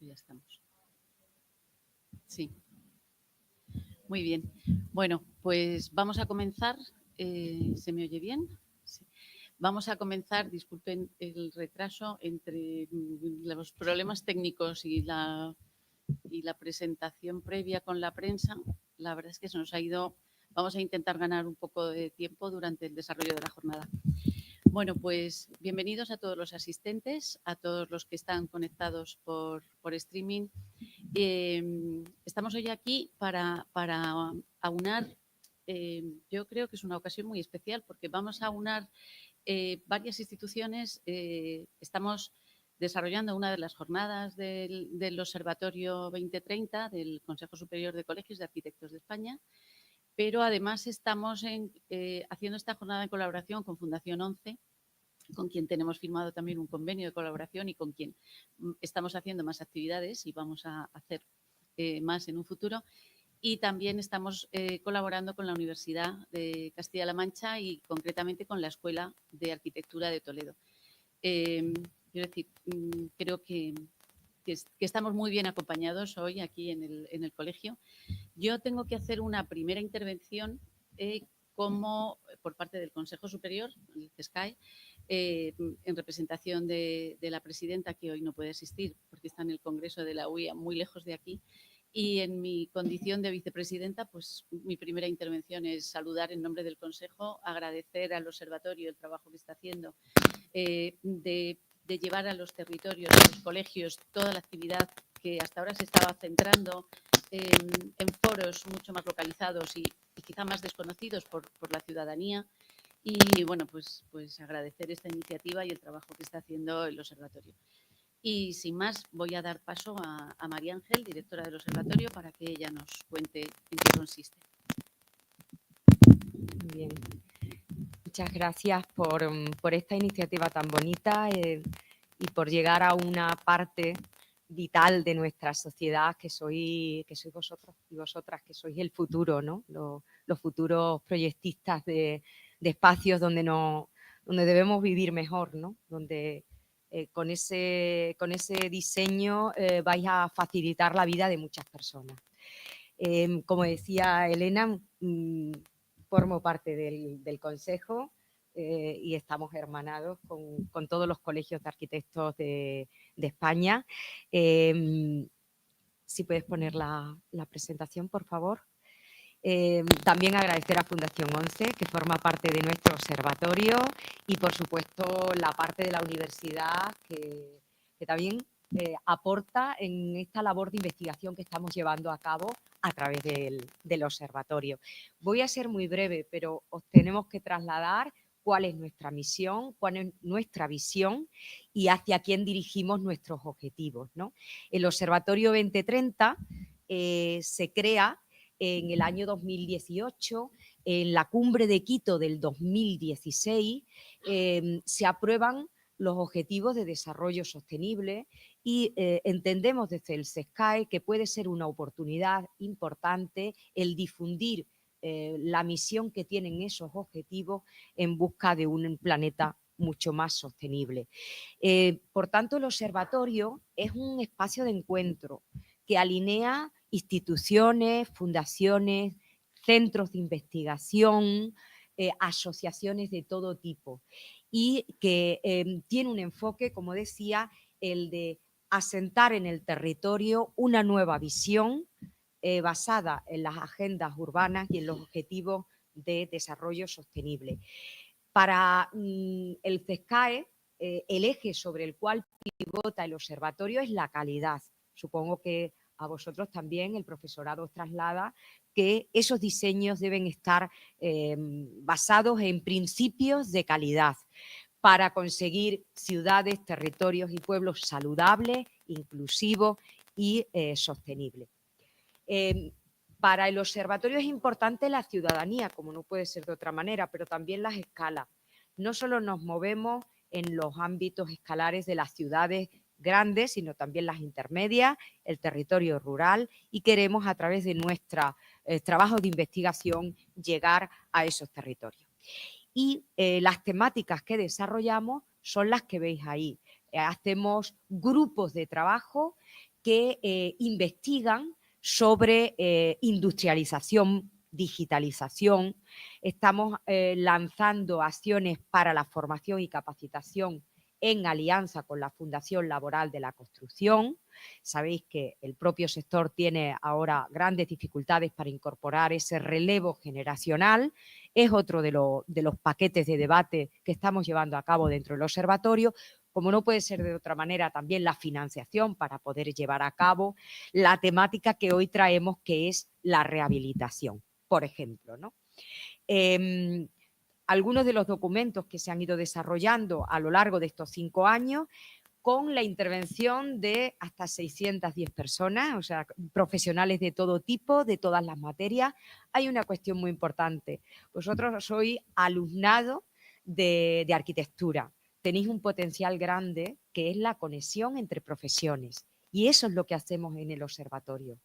Ya estamos. Sí, muy bien. Bueno, pues vamos a comenzar. ¿Se me oye bien? Sí. Vamos a comenzar, disculpen el retraso entre los problemas técnicos y la presentación previa con la prensa. La verdad es que se nos ha ido. Vamos a intentar ganar un poco de tiempo durante el desarrollo de la jornada. Bueno, pues bienvenidos a todos los asistentes, a todos los que están conectados por streaming. Estamos hoy aquí para aunar, yo creo que es una ocasión muy especial porque vamos a aunar varias instituciones. Estamos desarrollando una de las jornadas del Observatorio 2030 del Consejo Superior de Colegios de Arquitectos de España, pero además estamos haciendo esta jornada en colaboración con Fundación 11, con quien tenemos firmado también un convenio de colaboración y con quien estamos haciendo más actividades y vamos a hacer más en un futuro. Y también estamos colaborando con la Universidad de Castilla-La Mancha y concretamente con la Escuela de Arquitectura de Toledo. Quiero decir, creo que estamos muy bien acompañados hoy aquí en el colegio. Yo tengo que hacer una primera intervención como por parte del Consejo Superior, el CESCAE, en representación de la presidenta, que hoy no puede asistir porque está en el Congreso de la UIA, muy lejos de aquí. Y en mi condición de vicepresidenta, pues mi primera intervención es saludar en nombre del Consejo, agradecer al Observatorio el trabajo que está haciendo de llevar a los territorios, a los colegios, toda la actividad que hasta ahora se estaba centrando en foros mucho más localizados y quizá más desconocidos por la ciudadanía. Y bueno, pues agradecer esta iniciativa y el trabajo que está haciendo el Observatorio. Y sin más, voy a dar paso a María Ángel, directora del Observatorio, para que ella nos cuente en qué consiste. Bien. Muchas gracias por esta iniciativa tan bonita y por llegar a una parte vital de nuestra sociedad que sois vosotros y vosotras, que sois el futuro, ¿no? Los futuros proyectistas de espacios donde debemos vivir mejor, ¿no? Donde con ese diseño vais a facilitar la vida de muchas personas. Como decía Elena, formo parte del Consejo y estamos hermanados con todos los colegios de arquitectos de España. Si puedes poner la presentación, por favor. También agradecer a Fundación 11, que forma parte de nuestro observatorio, y por supuesto la parte de la universidad que también aporta en esta labor de investigación que estamos llevando a cabo a través del observatorio. Voy a ser muy breve, pero os tenemos que trasladar cuál es nuestra misión, cuál es nuestra visión y hacia quién dirigimos nuestros objetivos, ¿no? El Observatorio 2030 se crea en el año 2018, en la cumbre de Quito del 2016, se aprueban los Objetivos de Desarrollo Sostenible y entendemos desde el CESCAE que puede ser una oportunidad importante el difundir la misión que tienen esos objetivos en busca de un planeta mucho más sostenible. Por tanto, el observatorio es un espacio de encuentro que alinea instituciones, fundaciones, centros de investigación, asociaciones de todo tipo y que tiene un enfoque, como decía, el de asentar en el territorio una nueva visión basada en las agendas urbanas y en los objetivos de desarrollo sostenible. Para el CESCAE, el eje sobre el cual pivota el observatorio es la calidad. Supongo que a vosotros también el profesorado os traslada que esos diseños deben estar basados en principios de calidad para conseguir ciudades, territorios y pueblos saludables, inclusivos y sostenibles. Para el observatorio es importante la ciudadanía, como no puede ser de otra manera, pero también las escalas. No solo nos movemos en los ámbitos escalares de las ciudades grandes, sino también las intermedias, el territorio rural, y queremos a través de nuestros trabajos de investigación llegar a esos territorios. Y las temáticas que desarrollamos son las que veis ahí. Hacemos grupos de trabajo que investigan sobre industrialización, digitalización. Estamos lanzando acciones para la formación y capacitación en alianza con la Fundación Laboral de la Construcción. Sabéis que el propio sector tiene ahora grandes dificultades para incorporar ese relevo generacional. Es otro de los paquetes de debate que estamos llevando a cabo dentro del observatorio. Como no puede ser de otra manera, también la financiación para poder llevar a cabo la temática que hoy traemos, que es la rehabilitación, por ejemplo, ¿no? Algunos de los documentos que se han ido desarrollando a lo largo de estos 5 años, con la intervención de hasta 610 personas, o sea, profesionales de todo tipo, de todas las materias. Hay una cuestión muy importante. Vosotros sois alumnado de arquitectura. Tenéis un potencial grande que es la conexión entre profesiones. Y eso es lo que hacemos en el observatorio.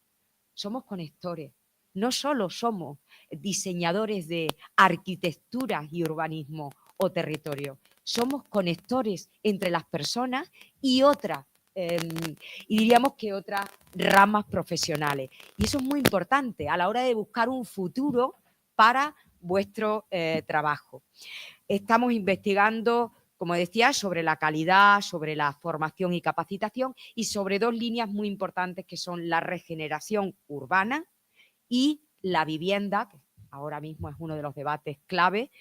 Somos conectores. No solo somos diseñadores de arquitectura y urbanismo o territorio, somos conectores entre las personas y otras, y diríamos que otras ramas profesionales. Y eso es muy importante a la hora de buscar un futuro para vuestro trabajo. Estamos investigando, como decía, sobre la calidad, sobre la formación y capacitación y sobre 2 líneas muy importantes que son la regeneración urbana y la vivienda, que ahora mismo es uno de los debates clave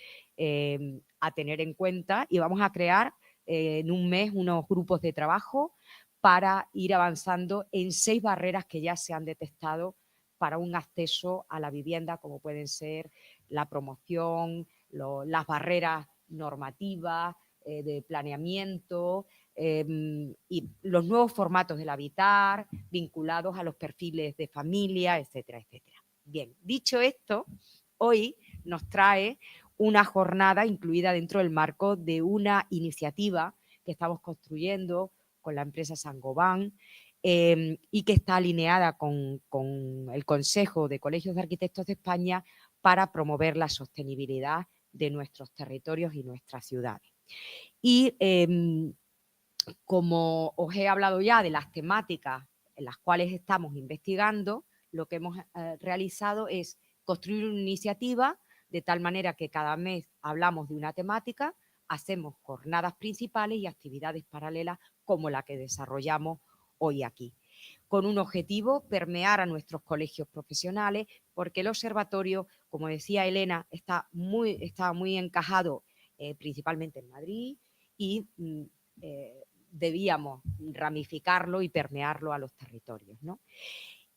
a tener en cuenta, y vamos a crear en un mes unos grupos de trabajo para ir avanzando en 6 barreras que ya se han detectado para un acceso a la vivienda, como pueden ser la promoción, las barreras normativas, de planeamiento, y los nuevos formatos del habitar vinculados a los perfiles de familia, etcétera, etcétera. Bien, dicho esto, hoy nos trae una jornada incluida dentro del marco de una iniciativa que estamos construyendo con la empresa Saint-Gobain, y que está alineada con el Consejo de Colegios de Arquitectos de España para promover la sostenibilidad de nuestros territorios y nuestras ciudades. Y como os he hablado ya de las temáticas en las cuales estamos investigando, lo que hemos realizado es construir una iniciativa de tal manera que cada mes hablamos de una temática, hacemos jornadas principales y actividades paralelas como la que desarrollamos hoy aquí, con un objetivo: permear a nuestros colegios profesionales, porque el observatorio, como decía Elena, está muy encajado principalmente en Madrid y debíamos ramificarlo y permearlo a los territorios, ¿no?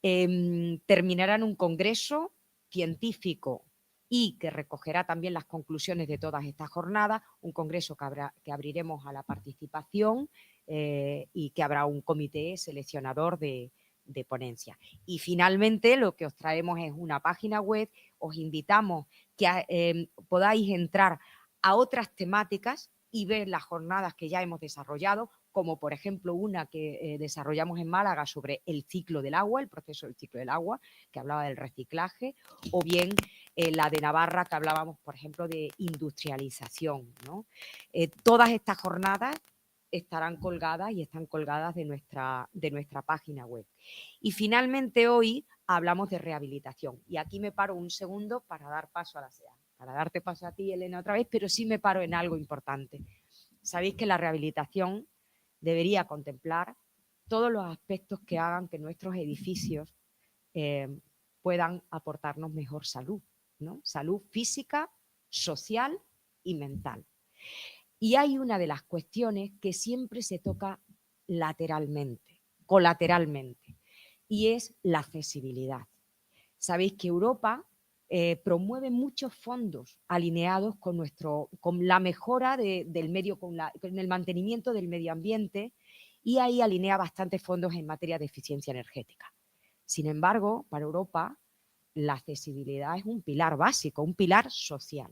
Terminará en un congreso científico y que recogerá también las conclusiones de todas estas jornadas, un congreso que abriremos a la participación y que habrá un comité seleccionador de ponencia. Y finalmente lo que os traemos es una página web. Os invitamos que podáis entrar a otras temáticas y ver las jornadas que ya hemos desarrollado, como por ejemplo una que desarrollamos en Málaga sobre el ciclo del agua, el proceso del ciclo del agua, que hablaba del reciclaje, o bien la de Navarra, que hablábamos, por ejemplo, de industrialización, ¿no? Todas estas jornadas estarán colgadas y están colgadas de nuestra página web. Y finalmente hoy hablamos de rehabilitación. Y aquí me paro un segundo para dar paso a la SEA, para darte paso a ti, Elena, otra vez, pero sí me paro en algo importante. Sabéis que la rehabilitación debería contemplar todos los aspectos que hagan que nuestros edificios puedan aportarnos mejor salud, ¿no? Salud física, social y mental. Y hay una de las cuestiones que siempre se toca lateralmente, colateralmente, y es la accesibilidad. Sabéis que Europa promueve muchos fondos alineados con la mejora del medio, con el mantenimiento del medio ambiente, y ahí alinea bastantes fondos en materia de eficiencia energética. Sin embargo, para Europa la accesibilidad es un pilar básico, un pilar social.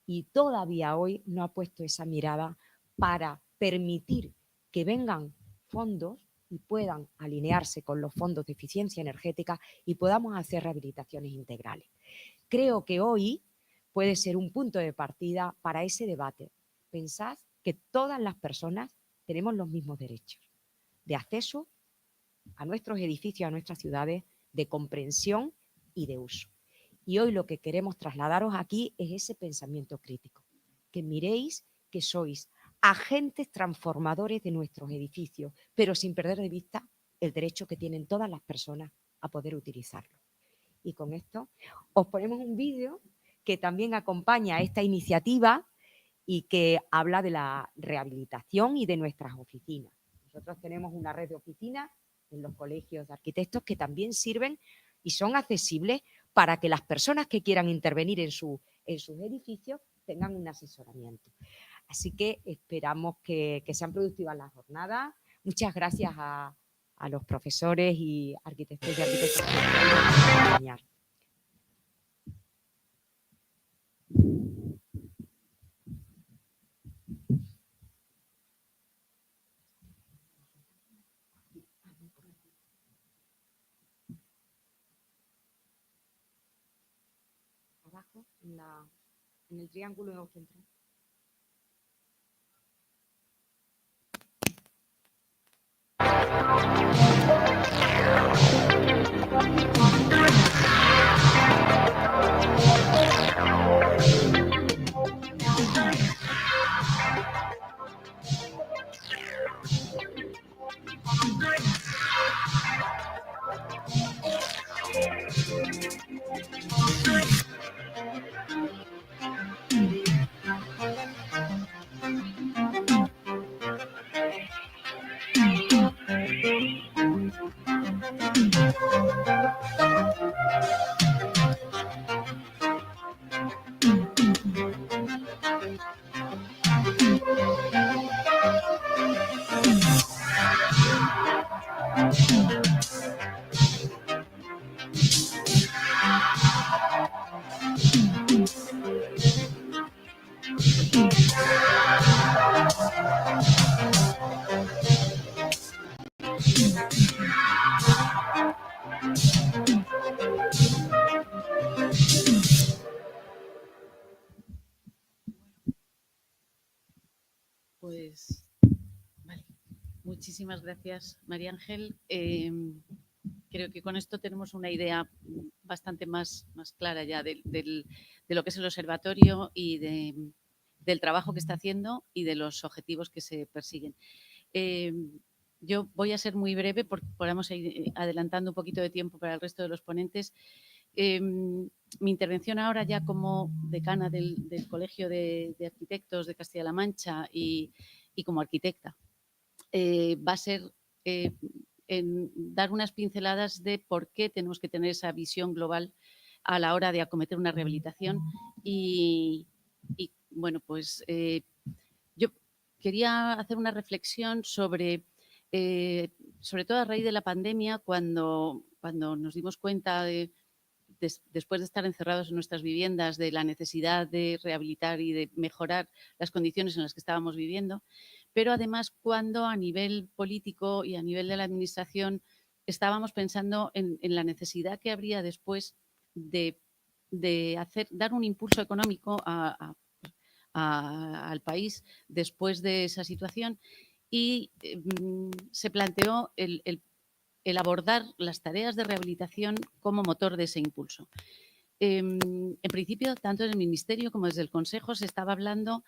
Y todavía hoy no ha puesto esa mirada para permitir que vengan fondos y puedan alinearse con los fondos de eficiencia energética y podamos hacer rehabilitaciones integrales. Creo que hoy puede ser un punto de partida para ese debate. Pensad que todas las personas tenemos los mismos derechos de acceso a nuestros edificios, a nuestras ciudades, de comprensión y de uso. Y hoy lo que queremos trasladaros aquí es ese pensamiento crítico, que miréis que sois agentes transformadores de nuestros edificios, pero sin perder de vista el derecho que tienen todas las personas a poder utilizarlo. Y con esto os ponemos un vídeo que también acompaña a esta iniciativa y que habla de la rehabilitación y de nuestras oficinas. Nosotros tenemos una red de oficinas en los colegios de arquitectos que también sirven y son accesibles para que las personas que quieran intervenir en sus edificios tengan un asesoramiento. Así que esperamos que sean productivas las jornadas. Muchas gracias a los profesores y arquitectos y arquitectas que nos van a acompañar. Abajo, en el triángulo central. Pues, vale. Muchísimas gracias, María Ángel. Creo que con esto tenemos una idea bastante más clara ya de lo que es el observatorio y del trabajo que está haciendo y de los objetivos que se persiguen. Yo voy a ser muy breve porque podemos ir adelantando un poquito de tiempo para el resto de los ponentes. Mi intervención ahora ya como decana del Colegio de Arquitectos de Castilla-La Mancha y como arquitecta va a ser en dar unas pinceladas de por qué tenemos que tener esa visión global a la hora de acometer una rehabilitación y bueno, pues yo quería hacer una reflexión sobre todo a raíz de la pandemia, cuando nos dimos cuenta después de estar encerrados en nuestras viviendas, de la necesidad de rehabilitar y de mejorar las condiciones en las que estábamos viviendo, pero además cuando a nivel político y a nivel de la administración estábamos pensando en la necesidad que habría después de dar un impulso económico al país después de esa situación y se planteó el abordar las tareas de rehabilitación como motor de ese impulso. En principio, tanto en el Ministerio como desde el Consejo se estaba hablando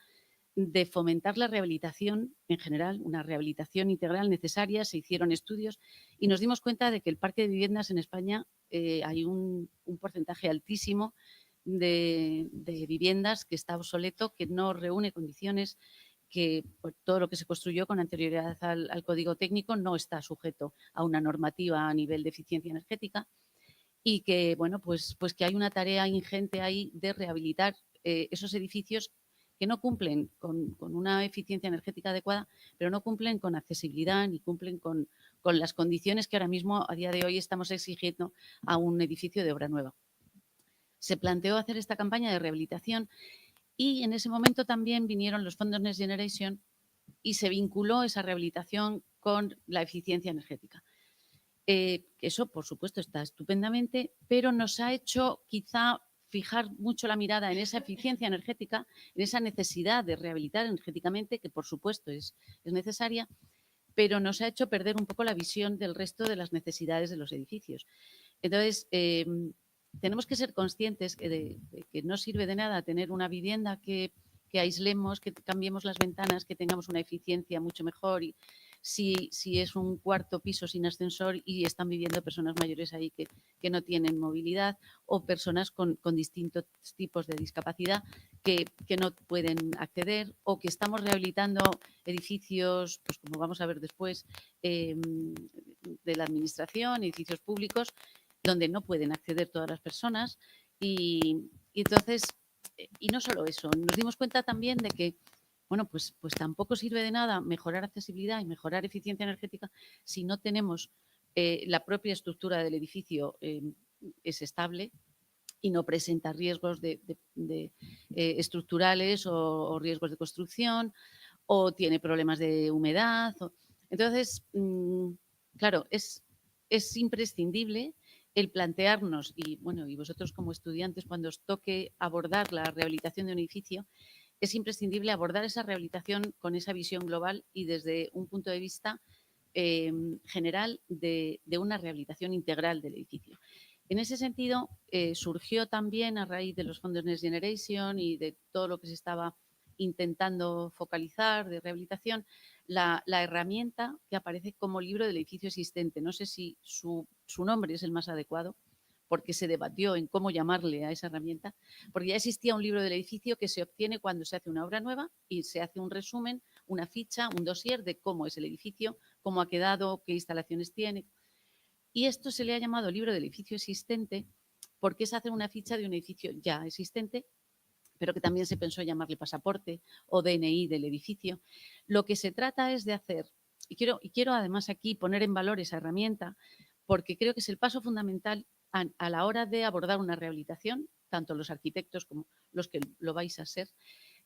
de fomentar la rehabilitación en general, una rehabilitación integral necesaria. Se hicieron estudios y nos dimos cuenta de que el parque de viviendas en España hay un porcentaje altísimo de viviendas que está obsoleto, que no reúne condiciones, que por todo lo que se construyó con anterioridad al Código Técnico no está sujeto a una normativa a nivel de eficiencia energética y que, bueno, pues que hay una tarea ingente ahí de rehabilitar esos edificios que no cumplen con una eficiencia energética adecuada, pero no cumplen con accesibilidad ni cumplen con las condiciones que ahora mismo, a día de hoy, estamos exigiendo a un edificio de obra nueva. Se planteó hacer esta campaña de rehabilitación y en ese momento también vinieron los fondos Next Generation y se vinculó esa rehabilitación con la eficiencia energética. Eso, por supuesto, está estupendamente, pero nos ha hecho quizá fijar mucho la mirada en esa eficiencia energética, en esa necesidad de rehabilitar energéticamente, que por supuesto es necesaria, pero nos ha hecho perder un poco la visión del resto de las necesidades de los edificios. Entonces, tenemos que ser conscientes de que no sirve de nada tener una vivienda que aislemos, que cambiemos las ventanas, que tengamos una eficiencia mucho mejor. Y si es un cuarto piso sin ascensor y están viviendo personas mayores ahí que no tienen movilidad, o personas con distintos tipos de discapacidad que no pueden acceder, o que estamos rehabilitando edificios, pues como vamos a ver después, de la administración, edificios públicos, donde no pueden acceder todas las personas. Y entonces, y no solo eso, nos dimos cuenta también de que, bueno, pues tampoco sirve de nada mejorar accesibilidad y mejorar eficiencia energética si no tenemos la propia estructura del edificio es estable y no presenta riesgos estructurales o riesgos de construcción, o tiene problemas de humedad. Entonces, claro, es imprescindible el plantearnos, y bueno, y vosotros como estudiantes, cuando os toque abordar la rehabilitación de un edificio, es imprescindible abordar esa rehabilitación con esa visión global y desde un punto de vista general de una rehabilitación integral del edificio. En ese sentido, surgió también a raíz de los fondos Next Generation y de todo lo que se estaba intentando focalizar de rehabilitación, la herramienta que aparece como libro del edificio existente. No sé si su nombre es el más adecuado, porque se debatió en cómo llamarle a esa herramienta, porque ya existía un libro del edificio que se obtiene cuando se hace una obra nueva y se hace un resumen, una ficha, un dossier de cómo es el edificio, cómo ha quedado, qué instalaciones tiene. Y esto se le ha llamado libro del edificio existente porque es hacer una ficha de un edificio ya existente, pero que también se pensó llamarle pasaporte o DNI del edificio. Lo que se trata es de hacer, y quiero además aquí poner en valor esa herramienta, porque creo que es el paso fundamental a la hora de abordar una rehabilitación, tanto los arquitectos como los que lo vais a ser,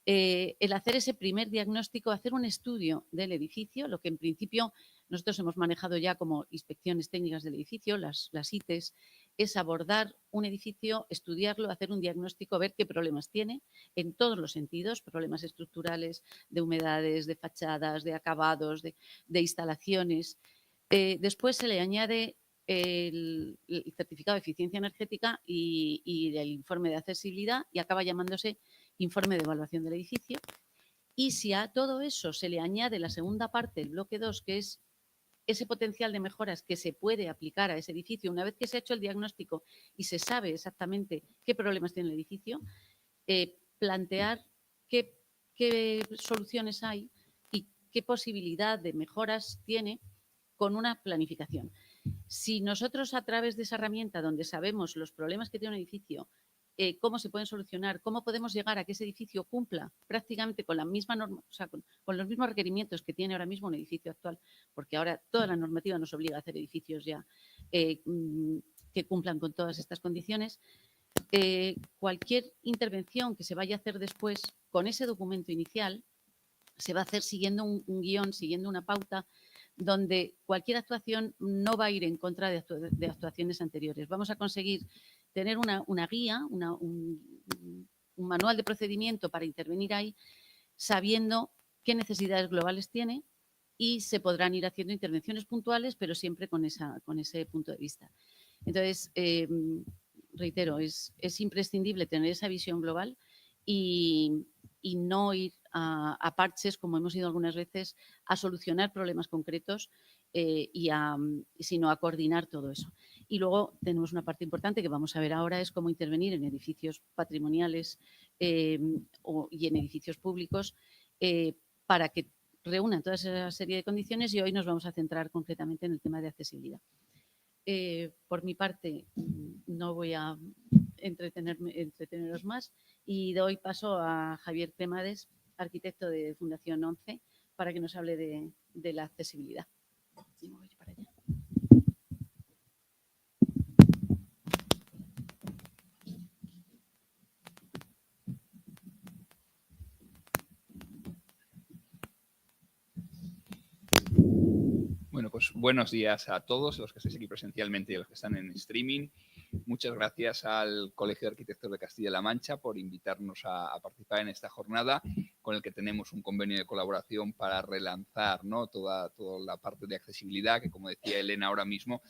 el hacer ese primer diagnóstico, hacer un estudio del edificio, lo que en principio nosotros hemos manejado ya como inspecciones técnicas del edificio, las ITES, es abordar un edificio, estudiarlo, hacer un diagnóstico, ver qué problemas tiene en todos los sentidos, problemas estructurales, de humedades, de fachadas, de acabados, de instalaciones. Después se le añade el certificado de eficiencia energética y el informe de accesibilidad y acaba llamándose informe de evaluación del edificio. Y si a todo eso se le añade la segunda parte, el bloque 2, que es ese potencial de mejoras que se puede aplicar a ese edificio, una vez que se ha hecho el diagnóstico y se sabe exactamente qué problemas tiene el edificio, plantear qué soluciones hay y qué posibilidad de mejoras tiene con una planificación. Si nosotros a través de esa herramienta donde sabemos los problemas que tiene un edificio, cómo se pueden solucionar, cómo podemos llegar a que ese edificio cumpla prácticamente con la misma norma, o sea, con los mismos requerimientos que tiene ahora mismo un edificio actual, porque ahora toda la normativa nos obliga a hacer edificios ya que cumplan con todas estas condiciones. Cualquier intervención que se vaya a hacer después con ese documento inicial se va a hacer siguiendo un guión, siguiendo una pauta, donde cualquier actuación no va a ir en contra de actuaciones anteriores. Vamos a conseguir tener una guía, un manual de procedimiento para intervenir ahí, sabiendo qué necesidades globales tiene, y se podrán ir haciendo intervenciones puntuales, pero siempre con ese punto de vista. Entonces, reitero, es imprescindible tener esa visión global y no ir a parches, como hemos ido algunas veces, a solucionar problemas concretos, sino a coordinar todo eso. Y luego tenemos una parte importante que vamos a ver ahora, es cómo intervenir en edificios patrimoniales y en edificios públicos para que reúnan toda esa serie de condiciones, y hoy nos vamos a centrar concretamente en el tema de accesibilidad. Por mi parte, no voy a entreteneros más y doy paso a Javier Cremades, arquitecto de Fundación 11, para que nos hable de la accesibilidad. Y me voy para allá. Bueno, pues buenos días a todos los que estáis aquí presencialmente y a los que están en streaming. Muchas gracias al Colegio de Arquitectos de Castilla-La Mancha por invitarnos a participar en esta jornada con el que tenemos un convenio de colaboración para relanzar, ¿no? toda la parte de accesibilidad, que como decía Elena ahora mismo,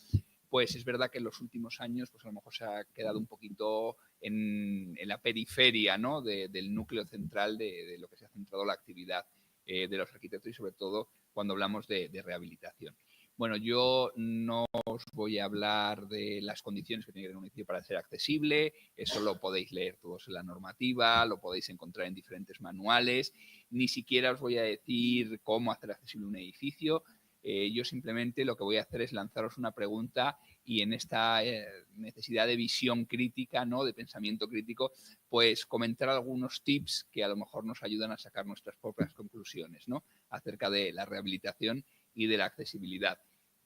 pues es verdad que en los últimos años pues a lo mejor se ha quedado un poquito en la periferia, ¿no? del núcleo central de lo que se ha centrado la actividad de los arquitectos y sobre todo cuando hablamos de rehabilitación. Bueno, yo no os voy a hablar de las condiciones que tiene que tener un edificio para ser accesible, eso lo podéis leer todos en la normativa, lo podéis encontrar en diferentes manuales, ni siquiera os voy a decir cómo hacer accesible un edificio. Yo simplemente lo que voy a hacer es lanzaros una pregunta y en esta necesidad de visión crítica, ¿no? De pensamiento crítico, pues comentar algunos tips que a lo mejor nos ayudan a sacar nuestras propias conclusiones, ¿no? Acerca de la rehabilitación y de la accesibilidad.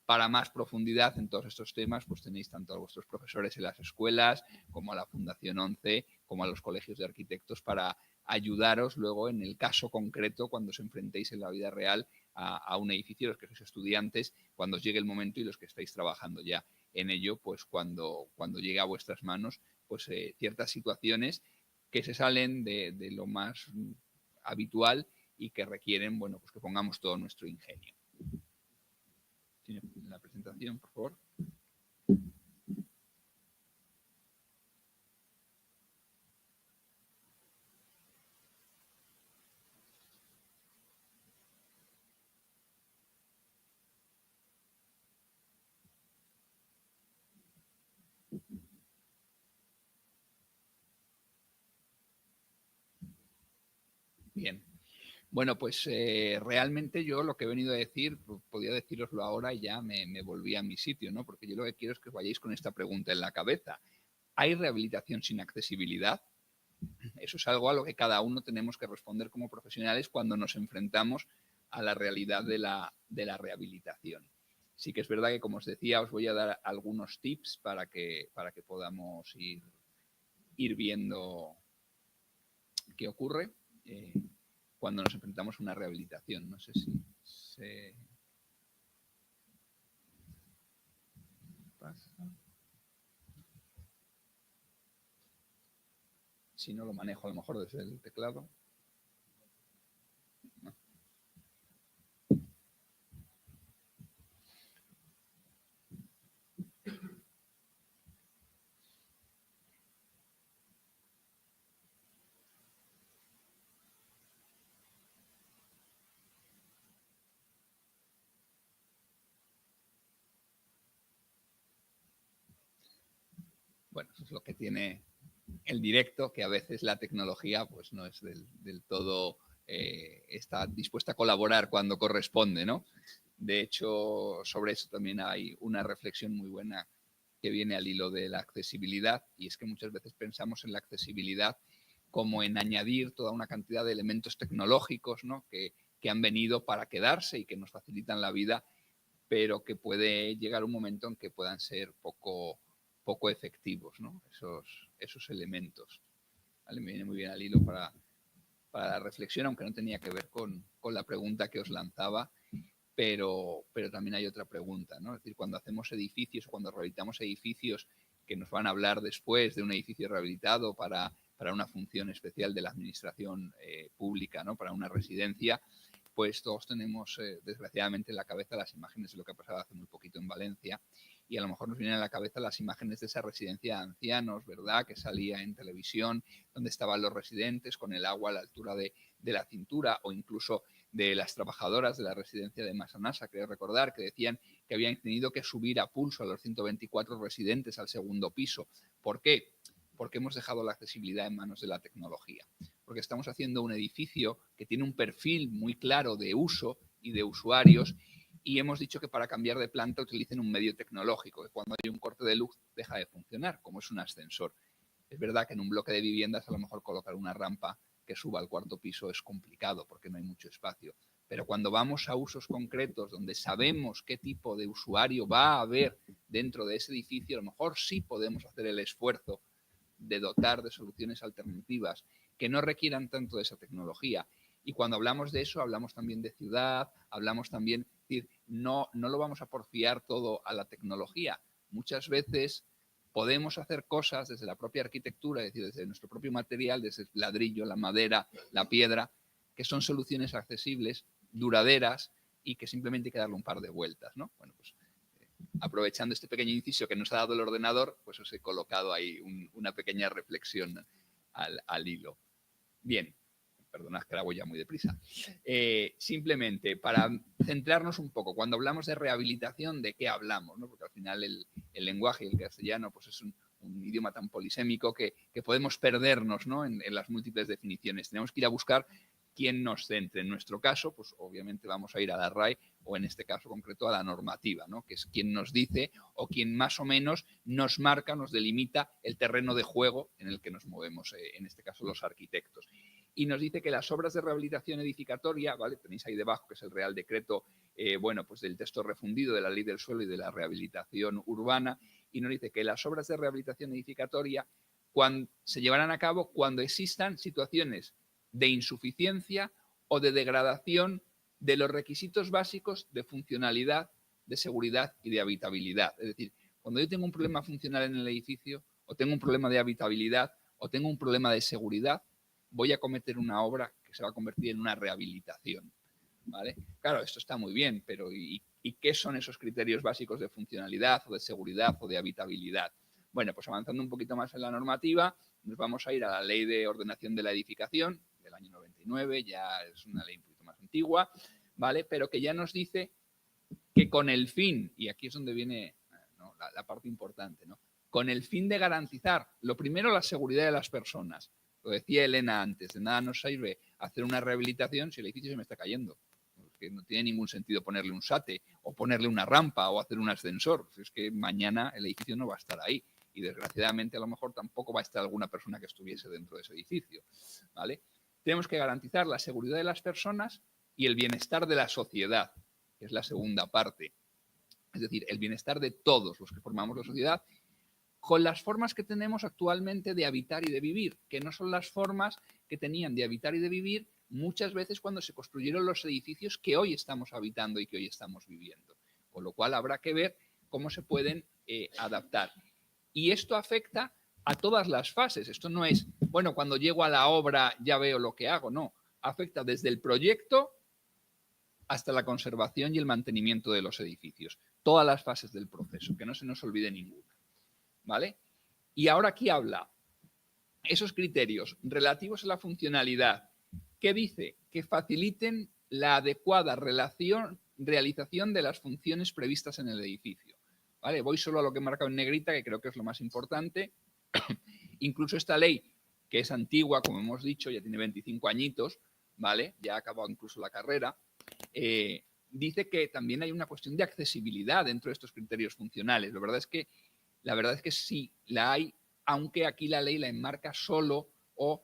Para más profundidad en todos estos temas, pues tenéis tanto a vuestros profesores en las escuelas, como a la Fundación 11, como a los colegios de arquitectos para ayudaros luego en el caso concreto cuando os enfrentéis en la vida real a un edificio, los que sois estudiantes, cuando os llegue el momento y los que estáis trabajando ya en ello, pues cuando llegue a vuestras manos, pues ciertas situaciones que se salen de lo más habitual y que requieren, bueno, pues que pongamos todo nuestro ingenio. ¿Tiene la presentación, por favor? Bien. Bueno, pues realmente yo lo que he venido a decir, podía deciroslo ahora y ya me volví a mi sitio, ¿no? Porque yo lo que quiero es que os vayáis con esta pregunta en la cabeza. ¿Hay rehabilitación sin accesibilidad? Eso es algo a lo que cada uno tenemos que responder como profesionales cuando nos enfrentamos a la realidad de la rehabilitación. Sí que es verdad que, como os decía, os voy a dar algunos tips para que podamos ir viendo qué ocurre cuando nos enfrentamos a una rehabilitación. No sé si se pasa. Si no lo manejo a lo mejor desde el teclado. No. Bueno, eso es lo que tiene el directo, que a veces la tecnología pues no es del todo está dispuesta a colaborar cuando corresponde, ¿no? De hecho, sobre eso también hay una reflexión muy buena que viene al hilo de la accesibilidad, y es que muchas veces pensamos en la accesibilidad como en añadir toda una cantidad de elementos tecnológicos, ¿no? que han venido para quedarse y que nos facilitan la vida, pero que puede llegar un momento en que puedan ser poco efectivos, ¿no? esos elementos. ¿Vale? Me viene muy bien al hilo para la reflexión, aunque no tenía que ver con la pregunta que os lanzaba, pero también hay otra pregunta, ¿no? Es decir, cuando hacemos edificios, cuando rehabilitamos edificios que nos van a hablar después de un edificio rehabilitado para una función especial de la administración pública, ¿no? Para una residencia, pues todos tenemos desgraciadamente en la cabeza las imágenes de lo que ha pasado hace muy poquito en Valencia, y a lo mejor nos vienen a la cabeza las imágenes de esa residencia de ancianos, ¿verdad? Que salía en televisión, donde estaban los residentes con el agua a la altura de la cintura, o incluso de las trabajadoras de la residencia de Massanassa, creo recordar, que decían que habían tenido que subir a pulso a los 124 residentes al segundo piso. ¿Por qué? Porque hemos dejado la accesibilidad en manos de la tecnología. Porque estamos haciendo un edificio que tiene un perfil muy claro de uso y de usuarios, y hemos dicho que para cambiar de planta utilicen un medio tecnológico, que cuando hay un corte de luz deja de funcionar, como es un ascensor. Es verdad que en un bloque de viviendas a lo mejor colocar una rampa que suba al cuarto piso es complicado porque no hay mucho espacio. Pero cuando vamos a usos concretos donde sabemos qué tipo de usuario va a haber dentro de ese edificio, a lo mejor sí podemos hacer el esfuerzo de dotar de soluciones alternativas que no requieran tanto de esa tecnología. Y cuando hablamos de eso, hablamos también de ciudad, hablamos también, es decir, no lo vamos a porfiar todo a la tecnología. Muchas veces podemos hacer cosas desde la propia arquitectura, es decir, desde nuestro propio material, desde el ladrillo, la madera, la piedra, que son soluciones accesibles, duraderas y que simplemente hay que darle un par de vueltas, ¿no? Bueno, pues aprovechando este pequeño inciso que nos ha dado el ordenador, pues os he colocado ahí una pequeña reflexión al hilo. Bien, perdonad que la voy ya muy deprisa. Simplemente para centrarnos un poco, cuando hablamos de rehabilitación, ¿de qué hablamos? ¿No? Porque al final el lenguaje y el castellano pues es un idioma tan polisémico que podemos perdernos, ¿no? en las múltiples definiciones. Tenemos que ir a buscar quién nos centre. En nuestro caso, pues obviamente vamos a ir a la RAE o en este caso concreto a la normativa, ¿no? Que es quien nos dice o quien más o menos nos marca, nos delimita el terreno de juego en el que nos movemos, en este caso los arquitectos. Y nos dice que las obras de rehabilitación edificatoria, ¿vale? Tenéis ahí debajo que es el Real Decreto, bueno, pues del texto refundido de la Ley del Suelo y de la Rehabilitación Urbana, y nos dice que las obras de rehabilitación edificatoria se llevarán a cabo cuando existan situaciones de insuficiencia o de degradación de los requisitos básicos de funcionalidad, de seguridad y de habitabilidad. Es decir, cuando yo tengo un problema funcional en el edificio, o tengo un problema de habitabilidad, o tengo un problema de seguridad, voy a cometer una obra que se va a convertir en una rehabilitación, ¿vale? Claro, esto está muy bien, pero ¿y qué son esos criterios básicos de funcionalidad o de seguridad o de habitabilidad? Bueno, pues avanzando un poquito más en la normativa, nos vamos a ir a la Ley de Ordenación de la Edificación del año 99, ya es una ley un poquito más antigua, ¿vale? Pero que ya nos dice que con el fin, y aquí es donde viene, ¿no?, la parte importante, ¿no? Con el fin de garantizar, lo primero, la seguridad de las personas. Lo decía Elena antes, de nada nos sirve hacer una rehabilitación si el edificio se me está cayendo. Porque no tiene ningún sentido ponerle un SATE o ponerle una rampa o hacer un ascensor. Es que mañana el edificio no va a estar ahí. Y desgraciadamente a lo mejor tampoco va a estar alguna persona que estuviese dentro de ese edificio, ¿vale? Tenemos que garantizar la seguridad de las personas y el bienestar de la sociedad, que es la segunda parte. Es decir, el bienestar de todos los que formamos la sociedad con las formas que tenemos actualmente de habitar y de vivir, que no son las formas que tenían de habitar y de vivir muchas veces cuando se construyeron los edificios que hoy estamos habitando y que hoy estamos viviendo. Con lo cual habrá que ver cómo se pueden adaptar. Y esto afecta a todas las fases. Esto no es, bueno, cuando llego a la obra ya veo lo que hago, no. Afecta desde el proyecto hasta la conservación y el mantenimiento de los edificios. Todas las fases del proceso, que no se nos olvide ninguna, ¿vale? Y ahora aquí habla esos criterios relativos a la funcionalidad, que dice que faciliten la adecuada realización de las funciones previstas en el edificio, ¿vale? Voy solo a lo que he marcado en negrita, que creo que es lo más importante. Incluso esta ley, que es antigua, como hemos dicho, ya tiene 25 añitos, ¿vale? Ya ha acabado incluso la carrera, dice que también hay una cuestión de accesibilidad dentro de estos criterios funcionales. La verdad es que sí la hay, aunque aquí la ley la enmarca solo o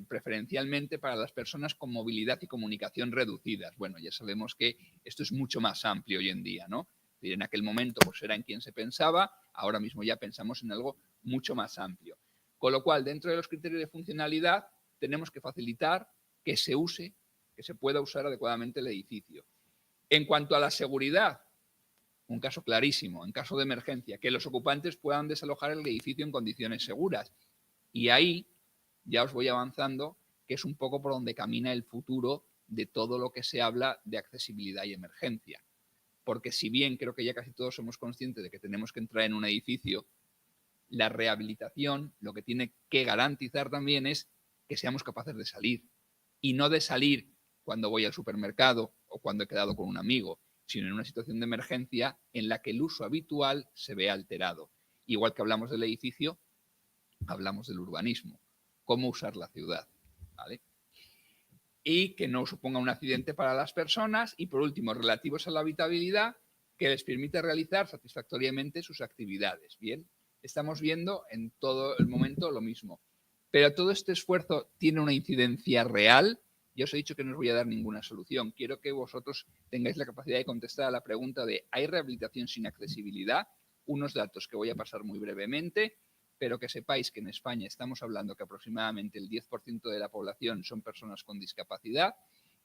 preferencialmente para las personas con movilidad y comunicación reducidas. Bueno, ya sabemos que esto es mucho más amplio hoy en día, ¿no? En aquel momento pues era en quien se pensaba, ahora mismo ya pensamos en algo mucho más amplio. Con lo cual, dentro de los criterios de funcionalidad, tenemos que facilitar que se use, que se pueda usar adecuadamente el edificio. En cuanto a la seguridad, un caso clarísimo, en caso de emergencia, que los ocupantes puedan desalojar el edificio en condiciones seguras. Y ahí ya os voy avanzando, que es un poco por donde camina el futuro de todo lo que se habla de accesibilidad y emergencia. Porque si bien creo que ya casi todos somos conscientes de que tenemos que entrar en un edificio, la rehabilitación lo que tiene que garantizar también es que seamos capaces de salir. Y no de salir cuando voy al supermercado o cuando he quedado con un amigo, sino en una situación de emergencia en la que el uso habitual se ve alterado. Igual que hablamos del edificio, hablamos del urbanismo, cómo usar la ciudad, ¿vale? Y que no suponga un accidente para las personas. Y por último, relativos a la habitabilidad, que les permite realizar satisfactoriamente sus actividades. Bien, estamos viendo en todo el momento lo mismo. Pero todo este esfuerzo tiene una incidencia real. Ya os he dicho que no os voy a dar ninguna solución. Quiero que vosotros tengáis la capacidad de contestar a la pregunta de ¿hay rehabilitación sin accesibilidad? Unos datos que voy a pasar muy brevemente, pero que sepáis que en España estamos hablando que aproximadamente el 10% de la población son personas con discapacidad,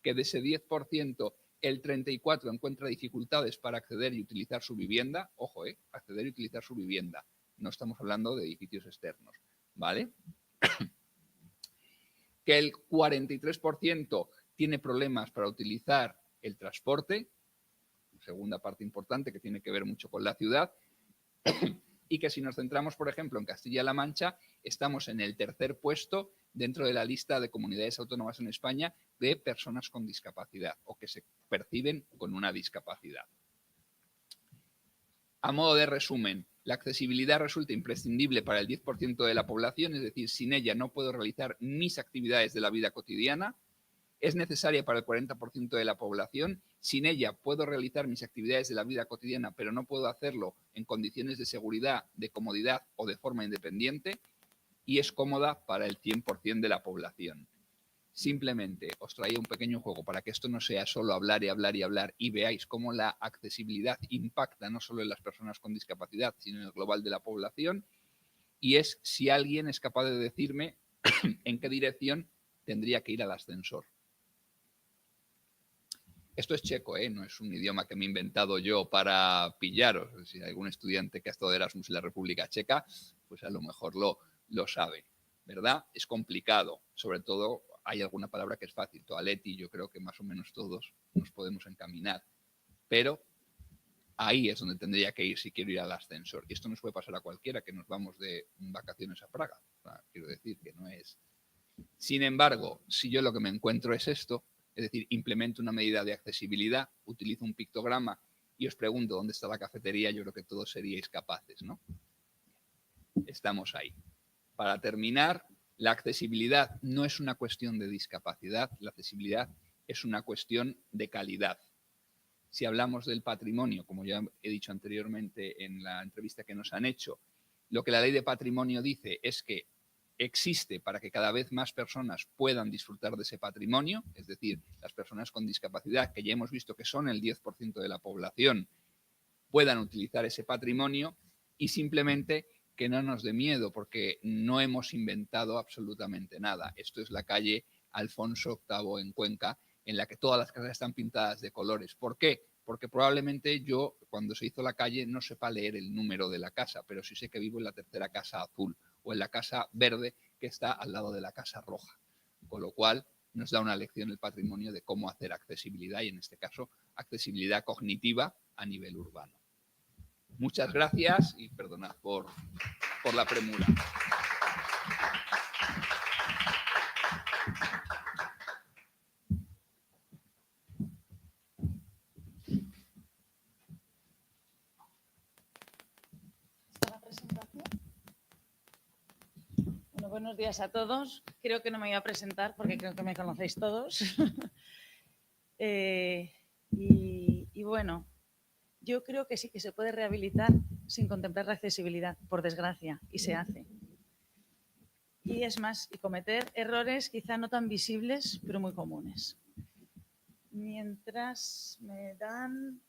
que de ese 10% el 34% encuentra dificultades para acceder y utilizar su vivienda. Ojo, acceder y utilizar su vivienda. No estamos hablando de edificios externos, ¿vale? que el 43% tiene problemas para utilizar el transporte, segunda parte importante que tiene que ver mucho con la ciudad, y que si nos centramos, por ejemplo, en Castilla-La Mancha, estamos en el tercer puesto dentro de la lista de comunidades autónomas en España de personas con discapacidad o que se perciben con una discapacidad. A modo de resumen, la accesibilidad resulta imprescindible para el 10% de la población, es decir, sin ella no puedo realizar mis actividades de la vida cotidiana. Es necesaria para el 40% de la población. Sin ella puedo realizar mis actividades de la vida cotidiana, pero no puedo hacerlo en condiciones de seguridad, de comodidad o de forma independiente. Y es cómoda para el 100% de la población. Simplemente os traía un pequeño juego para que esto no sea solo hablar y hablar y hablar y veáis cómo la accesibilidad impacta no solo en las personas con discapacidad, sino en el global de la población. Y es si alguien es capaz de decirme en qué dirección tendría que ir al ascensor. Esto es checo, no es un idioma que me he inventado yo para pillaros. Si hay algún estudiante que ha estado de Erasmus en la República Checa, pues a lo mejor lo sabe, ¿verdad? Es complicado, sobre todo hay alguna palabra que es fácil. Toaletti, yo creo que más o menos todos nos podemos encaminar, pero ahí es donde tendría que ir si quiero ir al ascensor. Y esto nos puede pasar a cualquiera que nos vamos de vacaciones a Praga. O sea, quiero decir que no es... Sin embargo, si yo lo que me encuentro es esto, es decir, implemento una medida de accesibilidad, utilizo un pictograma y os pregunto dónde está la cafetería, yo creo que todos seríais capaces, ¿no? Estamos ahí. Para terminar, la accesibilidad no es una cuestión de discapacidad, la accesibilidad es una cuestión de calidad. Si hablamos del patrimonio, como ya he dicho anteriormente en la entrevista que nos han hecho, lo que la ley de patrimonio dice es que existe para que cada vez más personas puedan disfrutar de ese patrimonio, es decir, las personas con discapacidad, que ya hemos visto que son el 10% de la población, puedan utilizar ese patrimonio y simplemente que no nos dé miedo porque no hemos inventado absolutamente nada. Esto es la calle Alfonso VIII en Cuenca, en la que todas las casas están pintadas de colores. ¿Por qué? Porque probablemente yo, cuando se hizo la calle, no sepa leer el número de la casa, pero sí sé que vivo en la tercera casa azul o en la casa verde que está al lado de la casa roja. Con lo cual, nos da una lección el patrimonio de cómo hacer accesibilidad y, en este caso, accesibilidad cognitiva a nivel urbano. Muchas gracias y perdonad por la premura. Bueno, buenos días a todos. Creo que no me voy a presentar porque creo que me conocéis todos. Y bueno, yo creo que sí que se puede rehabilitar sin contemplar la accesibilidad, por desgracia, y se hace. Y es más, y cometer errores quizá no tan visibles, pero muy comunes. Mientras me dan...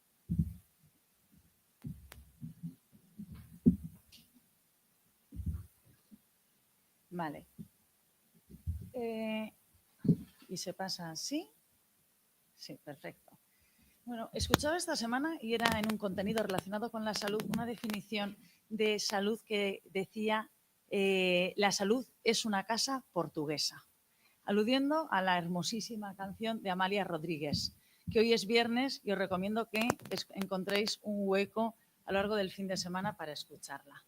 Vale. Y se pasa así. Sí, perfecto. Bueno, escuchaba esta semana, y era en un contenido relacionado con la salud, una definición de salud que decía la salud es una casa portuguesa, aludiendo a la hermosísima canción de Amalia Rodríguez, que hoy es viernes y os recomiendo que encontréis un hueco a lo largo del fin de semana para escucharla.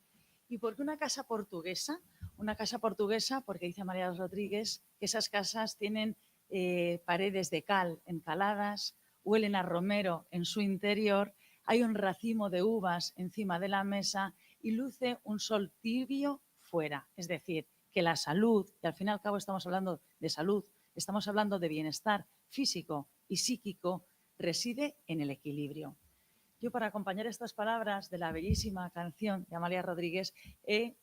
¿Y por qué una casa portuguesa? Una casa portuguesa porque dice Amalia Rodríguez que esas casas tienen paredes de cal encaladas, huelen a romero en su interior, hay un racimo de uvas encima de la mesa y luce un sol tibio fuera. Es decir, que la salud, y al fin y al cabo estamos hablando de salud, estamos hablando de bienestar físico y psíquico, reside en el equilibrio. Yo, para acompañar estas palabras de la bellísima canción de Amalia Rodríguez, he,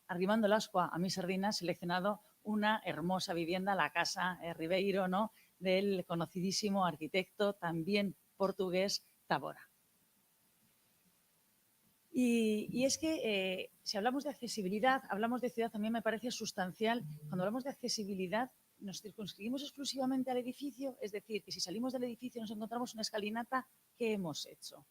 arrimando el ascua a mi sardina, seleccionado una hermosa vivienda, la Casa Ribeiro, ¿no?, del conocidísimo arquitecto también portugués Távora. Y es que si hablamos de accesibilidad, hablamos de ciudad, también me parece sustancial. Cuando hablamos de accesibilidad, nos circunscribimos exclusivamente al edificio, es decir, que si salimos del edificio y nos encontramos una escalinata, ¿qué hemos hecho?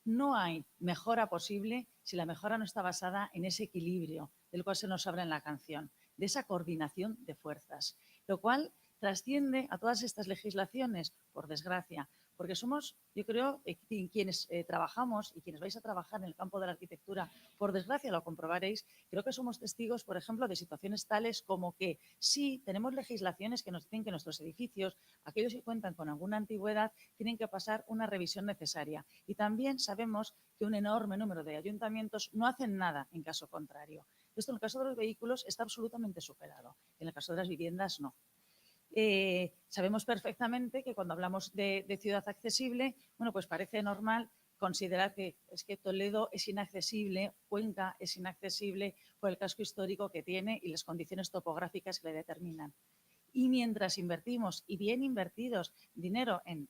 No hay mejora posible si la mejora no está basada en ese equilibrio del cual se nos habla en la canción, de esa coordinación de fuerzas. lo cual trasciende a todas estas legislaciones, por desgracia, porque somos, yo creo, quienes trabajamos y quienes vais a trabajar en el campo de la arquitectura, por desgracia lo comprobaréis, creo que somos testigos, por ejemplo, de situaciones tales como que sí, tenemos legislaciones que nos dicen que nuestros edificios, aquellos que cuentan con alguna antigüedad, tienen que pasar una revisión necesaria. Y también sabemos que un enorme número de ayuntamientos no hacen nada en caso contrario. Esto en el caso de los vehículos está absolutamente superado, en el caso de las viviendas no. Sabemos perfectamente que cuando hablamos de ciudad accesible, bueno, pues parece normal considerar que es que Toledo es inaccesible, Cuenca es inaccesible por el casco histórico que tiene y las condiciones topográficas que le determinan. Y mientras invertimos, y bien invertidos, dinero en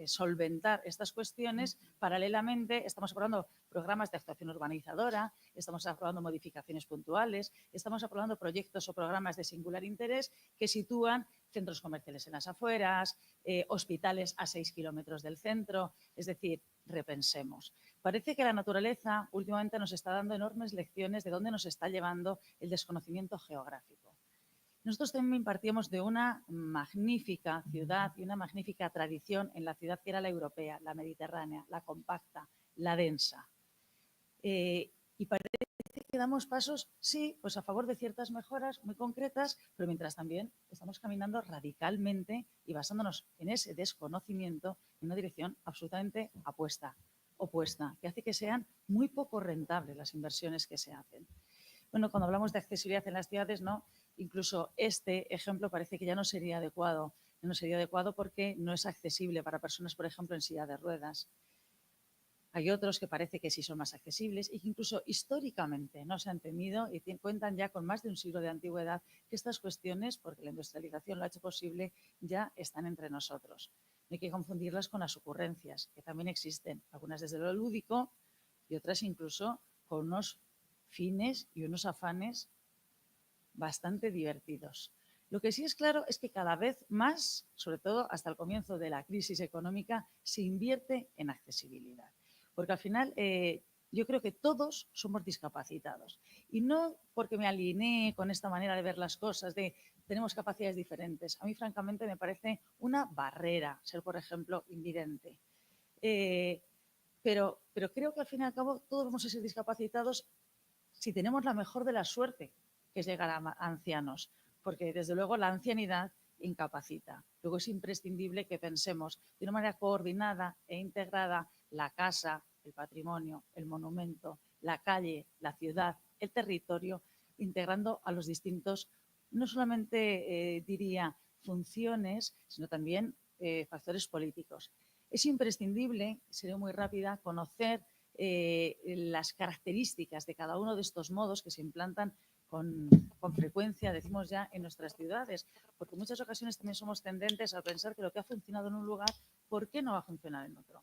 solventar estas cuestiones, paralelamente estamos aprobando programas de actuación urbanizadora, estamos aprobando modificaciones puntuales, estamos aprobando proyectos o programas de singular interés que sitúan centros comerciales en las afueras, hospitales a 6 kilómetros del centro. Es decir, repensemos. Parece que la naturaleza últimamente nos está dando enormes lecciones de dónde nos está llevando el desconocimiento geográfico. Nosotros también partíamos de una magnífica ciudad y una magnífica tradición en la ciudad que era la europea, la mediterránea, la compacta, la densa. Y parece que damos pasos, sí, pues a favor de ciertas mejoras muy concretas, pero mientras también estamos caminando radicalmente y basándonos en ese desconocimiento en una dirección absolutamente opuesta, que hace que sean muy poco rentables las inversiones que se hacen. Bueno, cuando hablamos de accesibilidad en las ciudades, ¿no? Incluso este ejemplo parece que ya no sería adecuado. No sería adecuado porque no es accesible para personas, por ejemplo, en silla de ruedas. Hay otros que parece que sí son más accesibles y que incluso históricamente no se han tenido y cuentan ya con más de un siglo de antigüedad que estas cuestiones, porque la industrialización lo ha hecho posible, ya están entre nosotros. No hay que confundirlas con las ocurrencias, que también existen, algunas desde lo lúdico y otras incluso con unos fines y unos afanes bastante divertidos. Lo que sí es claro es que cada vez más, sobre todo hasta el comienzo de la crisis económica, se invierte en accesibilidad. Porque al final yo creo que todos somos discapacitados. Y no porque me alinee con esta manera de ver las cosas, de tenemos capacidades diferentes. A mí, francamente, me parece una barrera ser, por ejemplo, invidente. Pero creo que al fin y al cabo todos vamos a ser discapacitados si tenemos la mejor de la suerte, que es llegar a ancianos, porque desde luego la ancianidad incapacita. Luego es imprescindible que pensemos de una manera coordinada e integrada la casa, el patrimonio, el monumento, la calle, la ciudad, el territorio, integrando a los distintos, no solamente diría funciones, sino también factores políticos. Es imprescindible, seré muy rápida, conocer las características de cada uno de estos modos que se implantan con frecuencia, decimos ya, en nuestras ciudades, porque en muchas ocasiones también somos tendentes a pensar que lo que ha funcionado en un lugar, ¿por qué no va a funcionar en otro?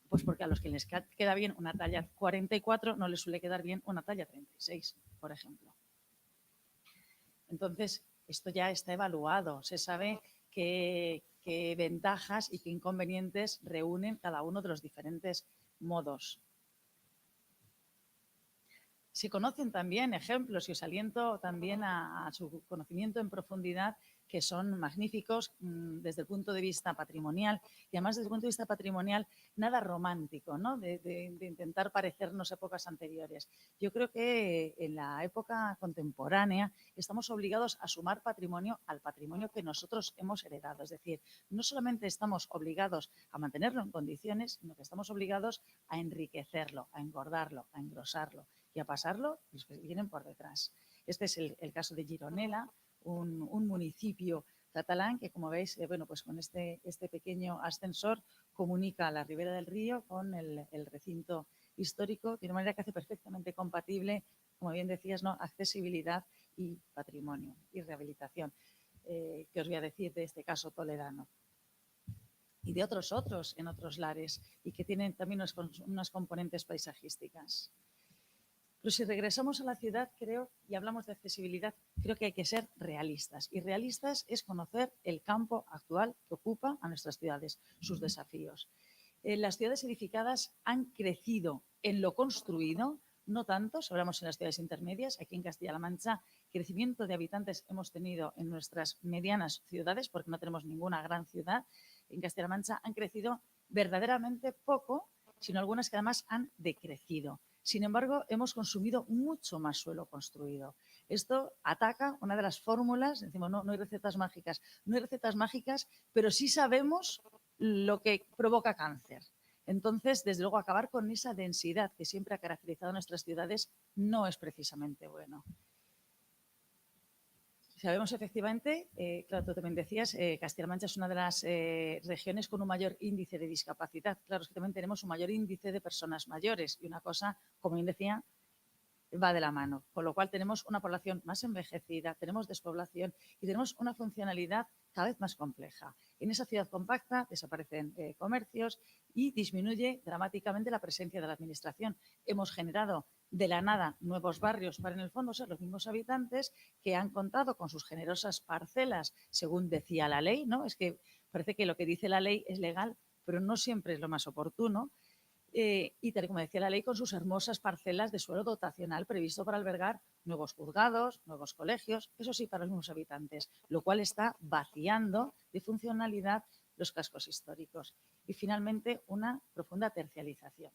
Pues porque a los que les queda bien una talla 44 no les suele quedar bien una talla 36, por ejemplo. Entonces, esto ya está evaluado, se sabe qué ventajas y qué inconvenientes reúnen cada uno de los diferentes modos. Se conocen también ejemplos y os aliento también a su conocimiento en profundidad, que son magníficos desde el punto de vista patrimonial y además desde el punto de vista patrimonial nada romántico, ¿no? de intentar parecernos a épocas anteriores. Yo creo que en la época contemporánea estamos obligados a sumar patrimonio al patrimonio que nosotros hemos heredado. Es decir, no solamente estamos obligados a mantenerlo en condiciones, sino que estamos obligados a enriquecerlo, a engordarlo, a engrosarlo y a pasarlo los que vienen por detrás. Este es el caso de Gironella, un municipio catalán que, como veis, bueno, pues con este pequeño ascensor comunica la ribera del río con el recinto histórico de una manera que hace perfectamente compatible, como bien decías, ¿no? Accesibilidad y patrimonio y rehabilitación. ¿Qué os voy a decir de este caso toledano? Y de otros en otros lares y que tienen también unas componentes paisajísticas. Pero si regresamos a la ciudad, creo, y hablamos de accesibilidad, creo que hay que ser realistas. Y realistas es conocer el campo actual que ocupa a nuestras ciudades, sus desafíos. Las ciudades edificadas han crecido en lo construido no tanto, si hablamos en las ciudades intermedias. Aquí en Castilla-La Mancha, crecimiento de habitantes hemos tenido en nuestras medianas ciudades, porque no tenemos ninguna gran ciudad. En Castilla-La Mancha han crecido verdaderamente poco, sino algunas que además han decrecido. Sin embargo, hemos consumido mucho más suelo construido. Esto ataca una de las fórmulas, decimos, no hay recetas mágicas. No hay recetas mágicas, pero sí sabemos lo que provoca cáncer. Entonces, desde luego, acabar con esa densidad que siempre ha caracterizado nuestras ciudades no es precisamente bueno. Sabemos efectivamente, claro, tú también decías, Castilla-La Mancha es una de las regiones con un mayor índice de discapacidad. Claro, es que también tenemos un mayor índice de personas mayores y una cosa, como bien decía, va de la mano. Con lo cual tenemos una población más envejecida, tenemos despoblación y tenemos una funcionalidad cada vez más compleja. En esa ciudad compacta desaparecen comercios y disminuye dramáticamente la presencia de la administración. Hemos generado de la nada nuevos barrios para en el fondo ser los mismos habitantes que han contado con sus generosas parcelas, según decía la ley, ¿no? Es que parece que lo que dice la ley es legal, pero no siempre es lo más oportuno. Y tal como decía la ley, con sus hermosas parcelas de suelo dotacional previsto para albergar nuevos juzgados, nuevos colegios, eso sí, para los mismos habitantes, lo cual está vaciando de funcionalidad los cascos históricos. Y finalmente, una profunda tercialización.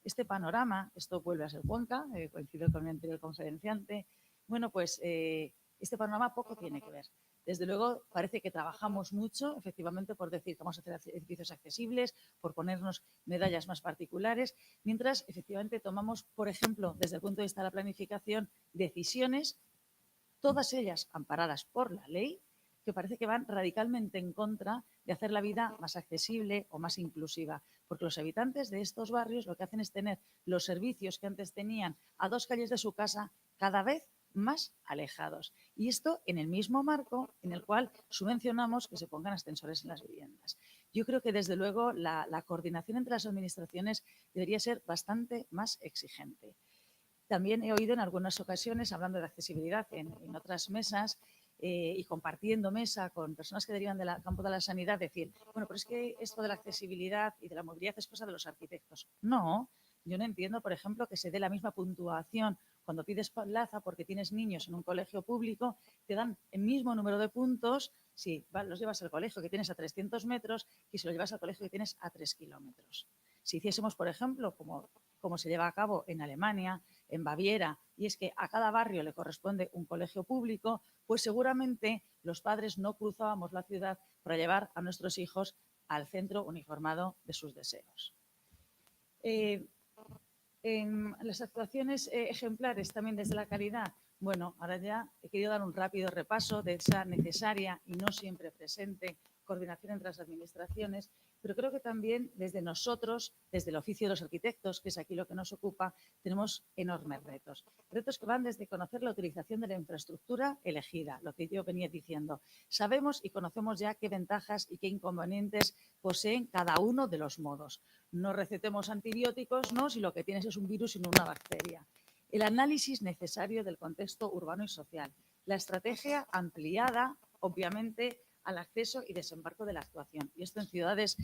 Este panorama, esto vuelve a ser Cuenca, coincido con mi anterior conferenciante, bueno, pues este panorama poco tiene que ver. Desde luego, parece que trabajamos mucho, efectivamente, por decir que vamos a hacer edificios accesibles, por ponernos medallas más particulares, mientras, efectivamente, tomamos, por ejemplo, desde el punto de vista de la planificación, decisiones, todas ellas amparadas por la ley, que parece que van radicalmente en contra de hacer la vida más accesible o más inclusiva, porque los habitantes de estos barrios lo que hacen es tener los servicios que antes tenían a 2 calles de su casa cada vez más alejados. Y esto en el mismo marco en el cual subvencionamos que se pongan ascensores en las viviendas. Yo creo que, desde luego, la coordinación entre las administraciones debería ser bastante más exigente. También he oído en algunas ocasiones, hablando de accesibilidad en otras mesas y compartiendo mesa con personas que derivan del campo de la sanidad, decir, bueno, pero es que esto de la accesibilidad y de la movilidad es cosa de los arquitectos. No, yo no entiendo, por ejemplo, que se dé la misma puntuación cuando pides plaza porque tienes niños en un colegio público, te dan el mismo número de puntos si los llevas al colegio que tienes a 300 metros y si los llevas al colegio que tienes a 3 kilómetros. Si hiciésemos, por ejemplo, como se lleva a cabo en Alemania, en Baviera, y es que a cada barrio le corresponde un colegio público, pues seguramente los padres no cruzábamos la ciudad para llevar a nuestros hijos al centro uniformado de sus deseos. En las actuaciones ejemplares también desde la calidad, bueno, ahora ya he querido dar un rápido repaso de esa necesaria y no siempre presente coordinación entre las administraciones, pero creo que también desde nosotros, desde el oficio de los arquitectos, que es aquí lo que nos ocupa, tenemos enormes retos. Retos que van desde conocer la utilización de la infraestructura elegida, lo que yo venía diciendo. Sabemos y conocemos ya qué ventajas y qué inconvenientes poseen cada uno de los modos. No recetemos antibióticos, no, si lo que tienes es un virus y no una bacteria. El análisis necesario del contexto urbano y social. La estrategia ampliada, obviamente, al acceso y desembarco de la actuación. Y esto en ciudades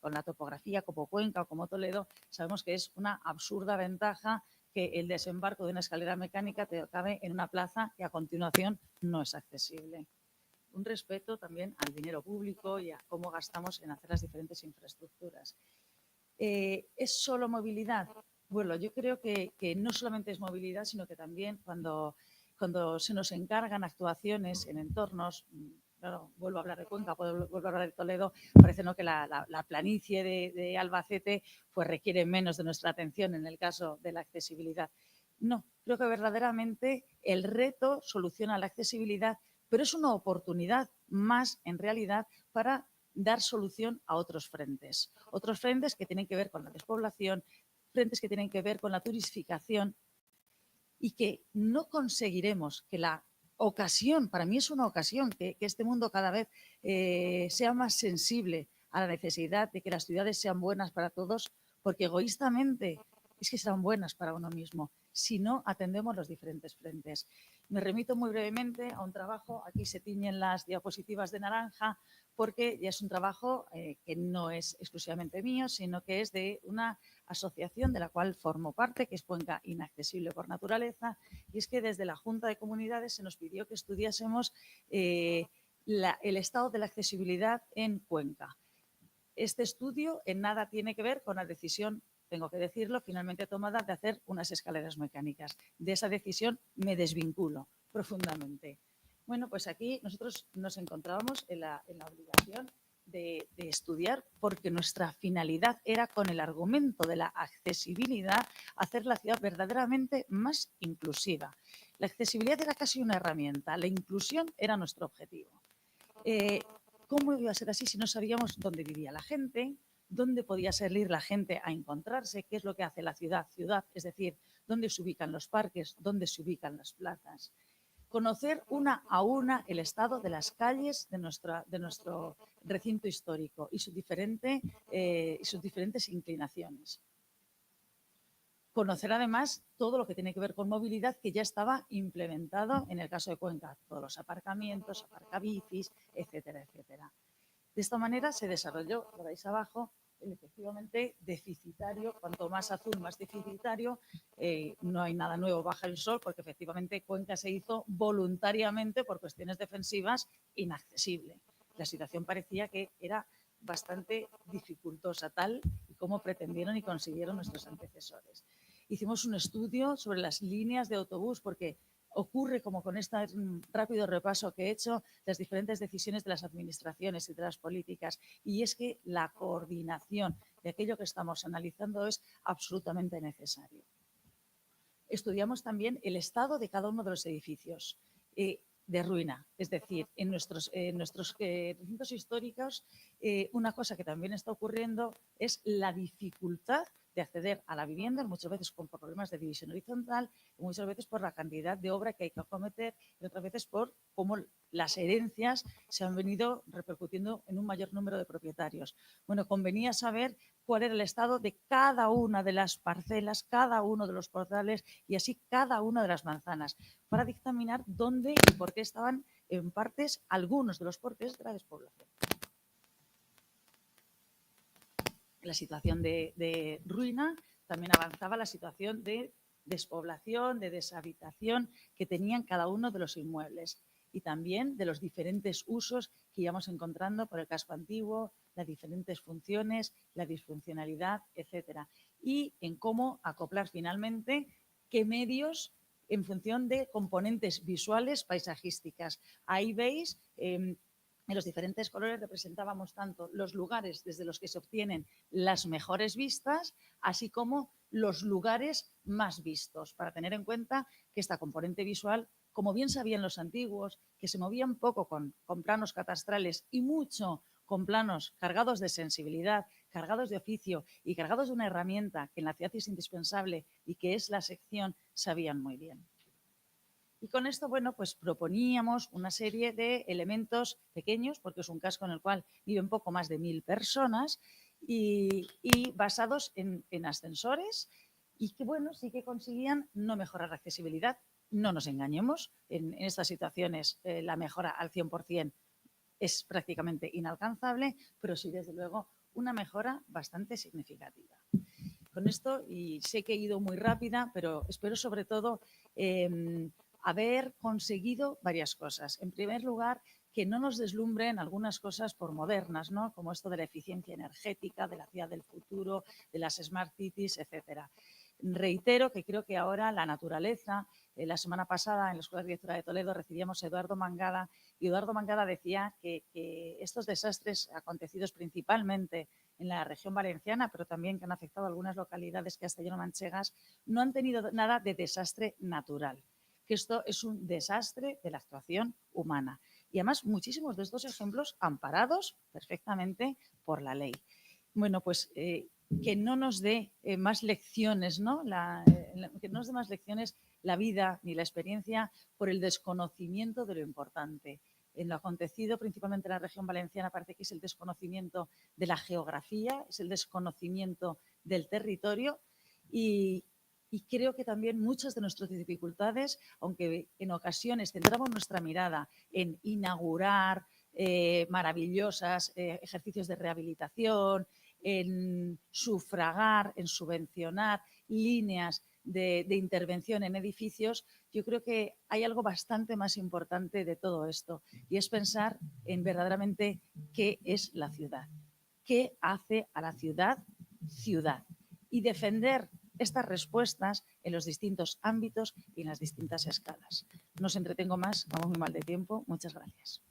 con la topografía como Cuenca o como Toledo, sabemos que es una absurda ventaja que el desembarco de una escalera mecánica te cabe en una plaza y a continuación no es accesible. Un respeto también al dinero público y a cómo gastamos en hacer las diferentes infraestructuras. ¿Es solo movilidad? Bueno, yo creo que no solamente es movilidad, sino que también cuando se nos encargan actuaciones en entornos, claro, vuelvo a hablar de Cuenca, vuelvo a hablar de Toledo, parece ¿no? que la planicie de Albacete pues requiere menos de nuestra atención en el caso de la accesibilidad. No, creo que verdaderamente el reto soluciona la accesibilidad, pero es una oportunidad más en realidad para dar solución a otros frentes que tienen que ver con la despoblación, frentes que tienen que ver con la turistificación y que no conseguiremos que la ocasión, para mí es una ocasión, que este mundo cada vez sea más sensible a la necesidad de que las ciudades sean buenas para todos, porque egoístamente es que serán buenas para uno mismo, si no atendemos los diferentes frentes. Me remito muy brevemente a un trabajo, aquí se tiñen las diapositivas de naranja, porque ya es un trabajo que no es exclusivamente mío, sino que es de una asociación de la cual formo parte, que es Cuenca Inaccesible por Naturaleza, y es que desde la Junta de Comunidades se nos pidió que estudiásemos el estado de la accesibilidad en Cuenca. Este estudio en nada tiene que ver con la decisión, tengo que decirlo, finalmente tomada de hacer unas escaleras mecánicas. De esa decisión me desvinculo profundamente. Bueno, pues aquí nosotros nos encontrábamos en la obligación de estudiar porque nuestra finalidad era, con el argumento de la accesibilidad, hacer la ciudad verdaderamente más inclusiva. La accesibilidad era casi una herramienta, la inclusión era nuestro objetivo. ¿Cómo iba a ser así si no sabíamos dónde vivía la gente, dónde podía salir la gente a encontrarse, qué es lo que hace la ciudad, es decir, dónde se ubican los parques, dónde se ubican las plazas? Conocer una a una el estado de las calles de nuestro recinto histórico y sus diferentes inclinaciones. Conocer además todo lo que tiene que ver con movilidad, que ya estaba implementado en el caso de Cuenca, todos los aparcamientos, aparcabicis, etcétera, etcétera. De esta manera se desarrolló, lo veis abajo, el efectivamente deficitario, cuanto más azul, más deficitario, no hay nada nuevo bajo el sol, porque efectivamente Cuenca se hizo voluntariamente por cuestiones defensivas inaccesible. La situación parecía que era bastante dificultosa, tal y como pretendieron y consiguieron nuestros antecesores. Hicimos un estudio sobre las líneas de autobús, porque ocurre, como con este rápido repaso que he hecho, las diferentes decisiones de las administraciones y de las políticas. Y es que la coordinación de aquello que estamos analizando es absolutamente necesario. Estudiamos también el estado de cada uno de los edificios de ruina. Es decir, en nuestros recintos históricos, una cosa que también está ocurriendo es la dificultad de acceder a la vivienda, muchas veces con problemas de división horizontal, muchas veces por la cantidad de obra que hay que acometer y otras veces por cómo las herencias se han venido repercutiendo en un mayor número de propietarios. Bueno, convenía saber cuál era el estado de cada una de las parcelas, cada uno de los portales y así cada una de las manzanas, para dictaminar dónde y por qué estaban en partes algunos de los porqués de la despoblación. La situación de ruina también avanzaba la situación de despoblación, de deshabitación que tenían cada uno de los inmuebles y también de los diferentes usos que íbamos encontrando por el casco antiguo, las diferentes funciones, la disfuncionalidad, etcétera. Y en cómo acoplar finalmente qué medios en función de componentes visuales paisajísticas. Ahí veis en los diferentes colores representábamos tanto los lugares desde los que se obtienen las mejores vistas, así como los lugares más vistos, para tener en cuenta que esta componente visual, como bien sabían los antiguos, que se movían poco con planos catastrales y mucho con planos cargados de sensibilidad, cargados de oficio y cargados de una herramienta que en la ciudad es indispensable y que es la sección, sabían muy bien. Y con esto, bueno, pues proponíamos una serie de elementos pequeños, porque es un casco en el cual viven poco más de 1000 personas y basados en ascensores y que, bueno, sí que conseguían no mejorar la accesibilidad. No nos engañemos, en estas situaciones la mejora al 100% es prácticamente inalcanzable, pero sí, desde luego, una mejora bastante significativa. Con esto, y sé que he ido muy rápida, pero espero sobre todo haber conseguido varias cosas. En primer lugar, que no nos deslumbren algunas cosas por modernas, ¿no? Como esto de la eficiencia energética, de la ciudad del futuro, de las smart cities, etcétera. Reitero que creo que ahora la naturaleza, la semana pasada en la Escuela de Arquitectura de Toledo recibíamos a Eduardo Mangada y Eduardo Mangada decía que estos desastres acontecidos principalmente en la región valenciana, pero también que han afectado a algunas localidades castellano-manchegas, no han tenido nada de desastre natural, que esto es un desastre de la actuación humana. Y además muchísimos de estos ejemplos amparados perfectamente por la ley. Bueno, pues que no nos dé más lecciones, ¿no? Que no nos dé más lecciones la vida ni la experiencia por el desconocimiento de lo importante. En lo acontecido, principalmente en la región valenciana, parece que es el desconocimiento de la geografía, es el desconocimiento del territorio y creo que también muchas de nuestras dificultades, aunque en ocasiones centramos nuestra mirada en inaugurar, maravillosas, ejercicios de rehabilitación, en sufragar, en subvencionar líneas de intervención en edificios, yo creo que hay algo bastante más importante de todo esto y es pensar en verdaderamente qué es la ciudad, qué hace a la ciudad ciudad y defender estas respuestas en los distintos ámbitos y en las distintas escalas. No os entretengo más, vamos muy mal de tiempo. Muchas gracias.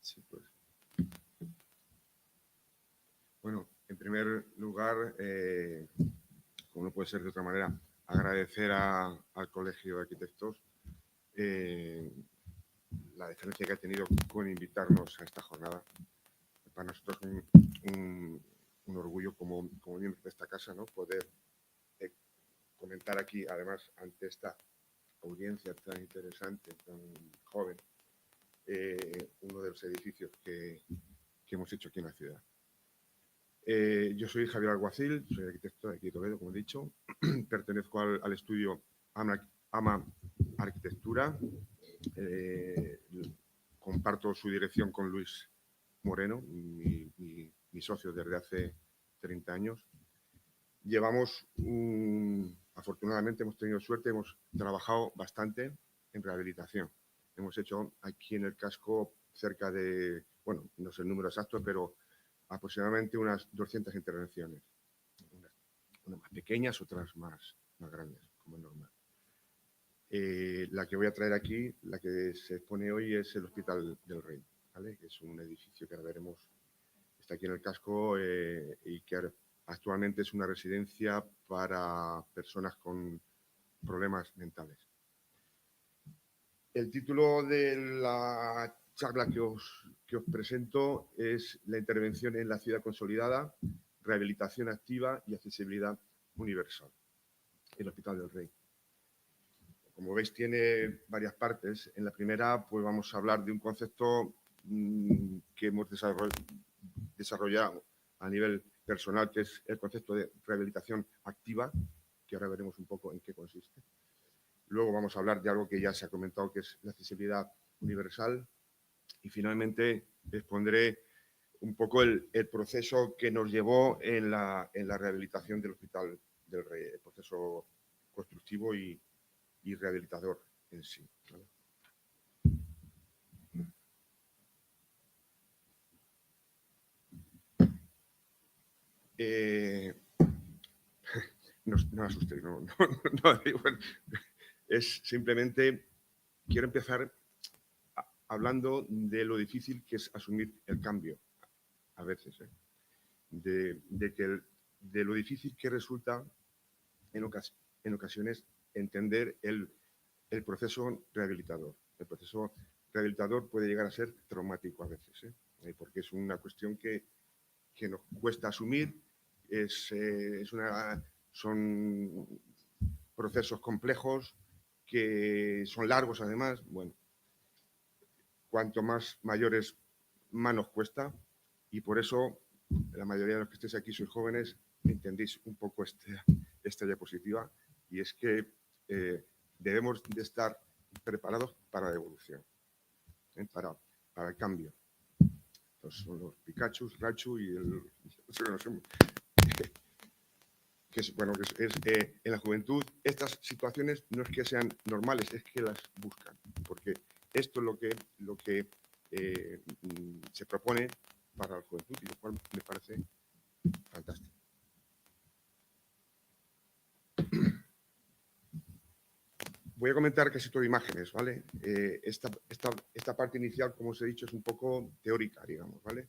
Sí, pues. Bueno, en primer lugar, como no puede ser de otra manera, agradecer al Colegio de Arquitectos la deferencia que ha tenido con invitarnos a esta jornada. Para nosotros es un orgullo como miembros de esta casa, ¿no? Poder comentar aquí, además, ante esta audiencia tan interesante, tan joven, uno de los edificios que hemos hecho aquí en la ciudad. Yo soy Javier Alguacil, soy arquitecto de aquí de Toledo, como he dicho. Pertenezco al estudio AMA Arquitectura. Comparto su dirección con Luis Moreno, mi socio desde hace 30 años. Afortunadamente hemos tenido suerte, hemos trabajado bastante en rehabilitación. Hemos hecho aquí en el casco cerca de, bueno, no sé el número exacto, pero aproximadamente unas 200 intervenciones. Unas más pequeñas, otras más grandes, como es normal. La que voy a traer aquí, la que se expone hoy, es el Hospital del Rey, ¿vale? Que es un edificio que ahora veremos, está aquí en el casco y que actualmente es una residencia para personas con problemas mentales. El título de la charla que os presento es La intervención en la ciudad consolidada, rehabilitación activa y accesibilidad universal. El Hospital del Rey. Como veis, tiene varias partes. En la primera, pues vamos a hablar de un concepto que hemos desarrollado a nivel personal, que es el concepto de rehabilitación activa, que ahora veremos un poco en qué consiste. Luego vamos a hablar de algo que ya se ha comentado, que es la accesibilidad universal. Y finalmente expondré un poco el proceso que nos llevó en la rehabilitación del Hospital del Rey, el proceso constructivo y rehabilitador en sí, ¿vale? No asustéis, no, bueno, es simplemente, quiero empezar hablando de lo difícil que es asumir el cambio, a veces, de lo difícil que resulta en ocasiones entender el proceso rehabilitador. El proceso rehabilitador puede llegar a ser traumático a veces, porque es una cuestión que nos cuesta asumir, son procesos complejos que son largos además. Bueno, cuanto más mayores, más nos cuesta, y por eso la mayoría de los que estéis aquí sois jóvenes, entendéis un poco esta diapositiva, y es que debemos de estar preparados para la evolución, para el cambio. Entonces, son los Pikachu, Raichu y en la juventud estas situaciones no es que sean normales, es que las buscan, porque esto es lo que se propone para la juventud, y lo cual me parece fantástico. Voy a comentar casi todo imágenes, ¿vale? Esta parte inicial, como os he dicho, es un poco teórica, digamos, ¿vale?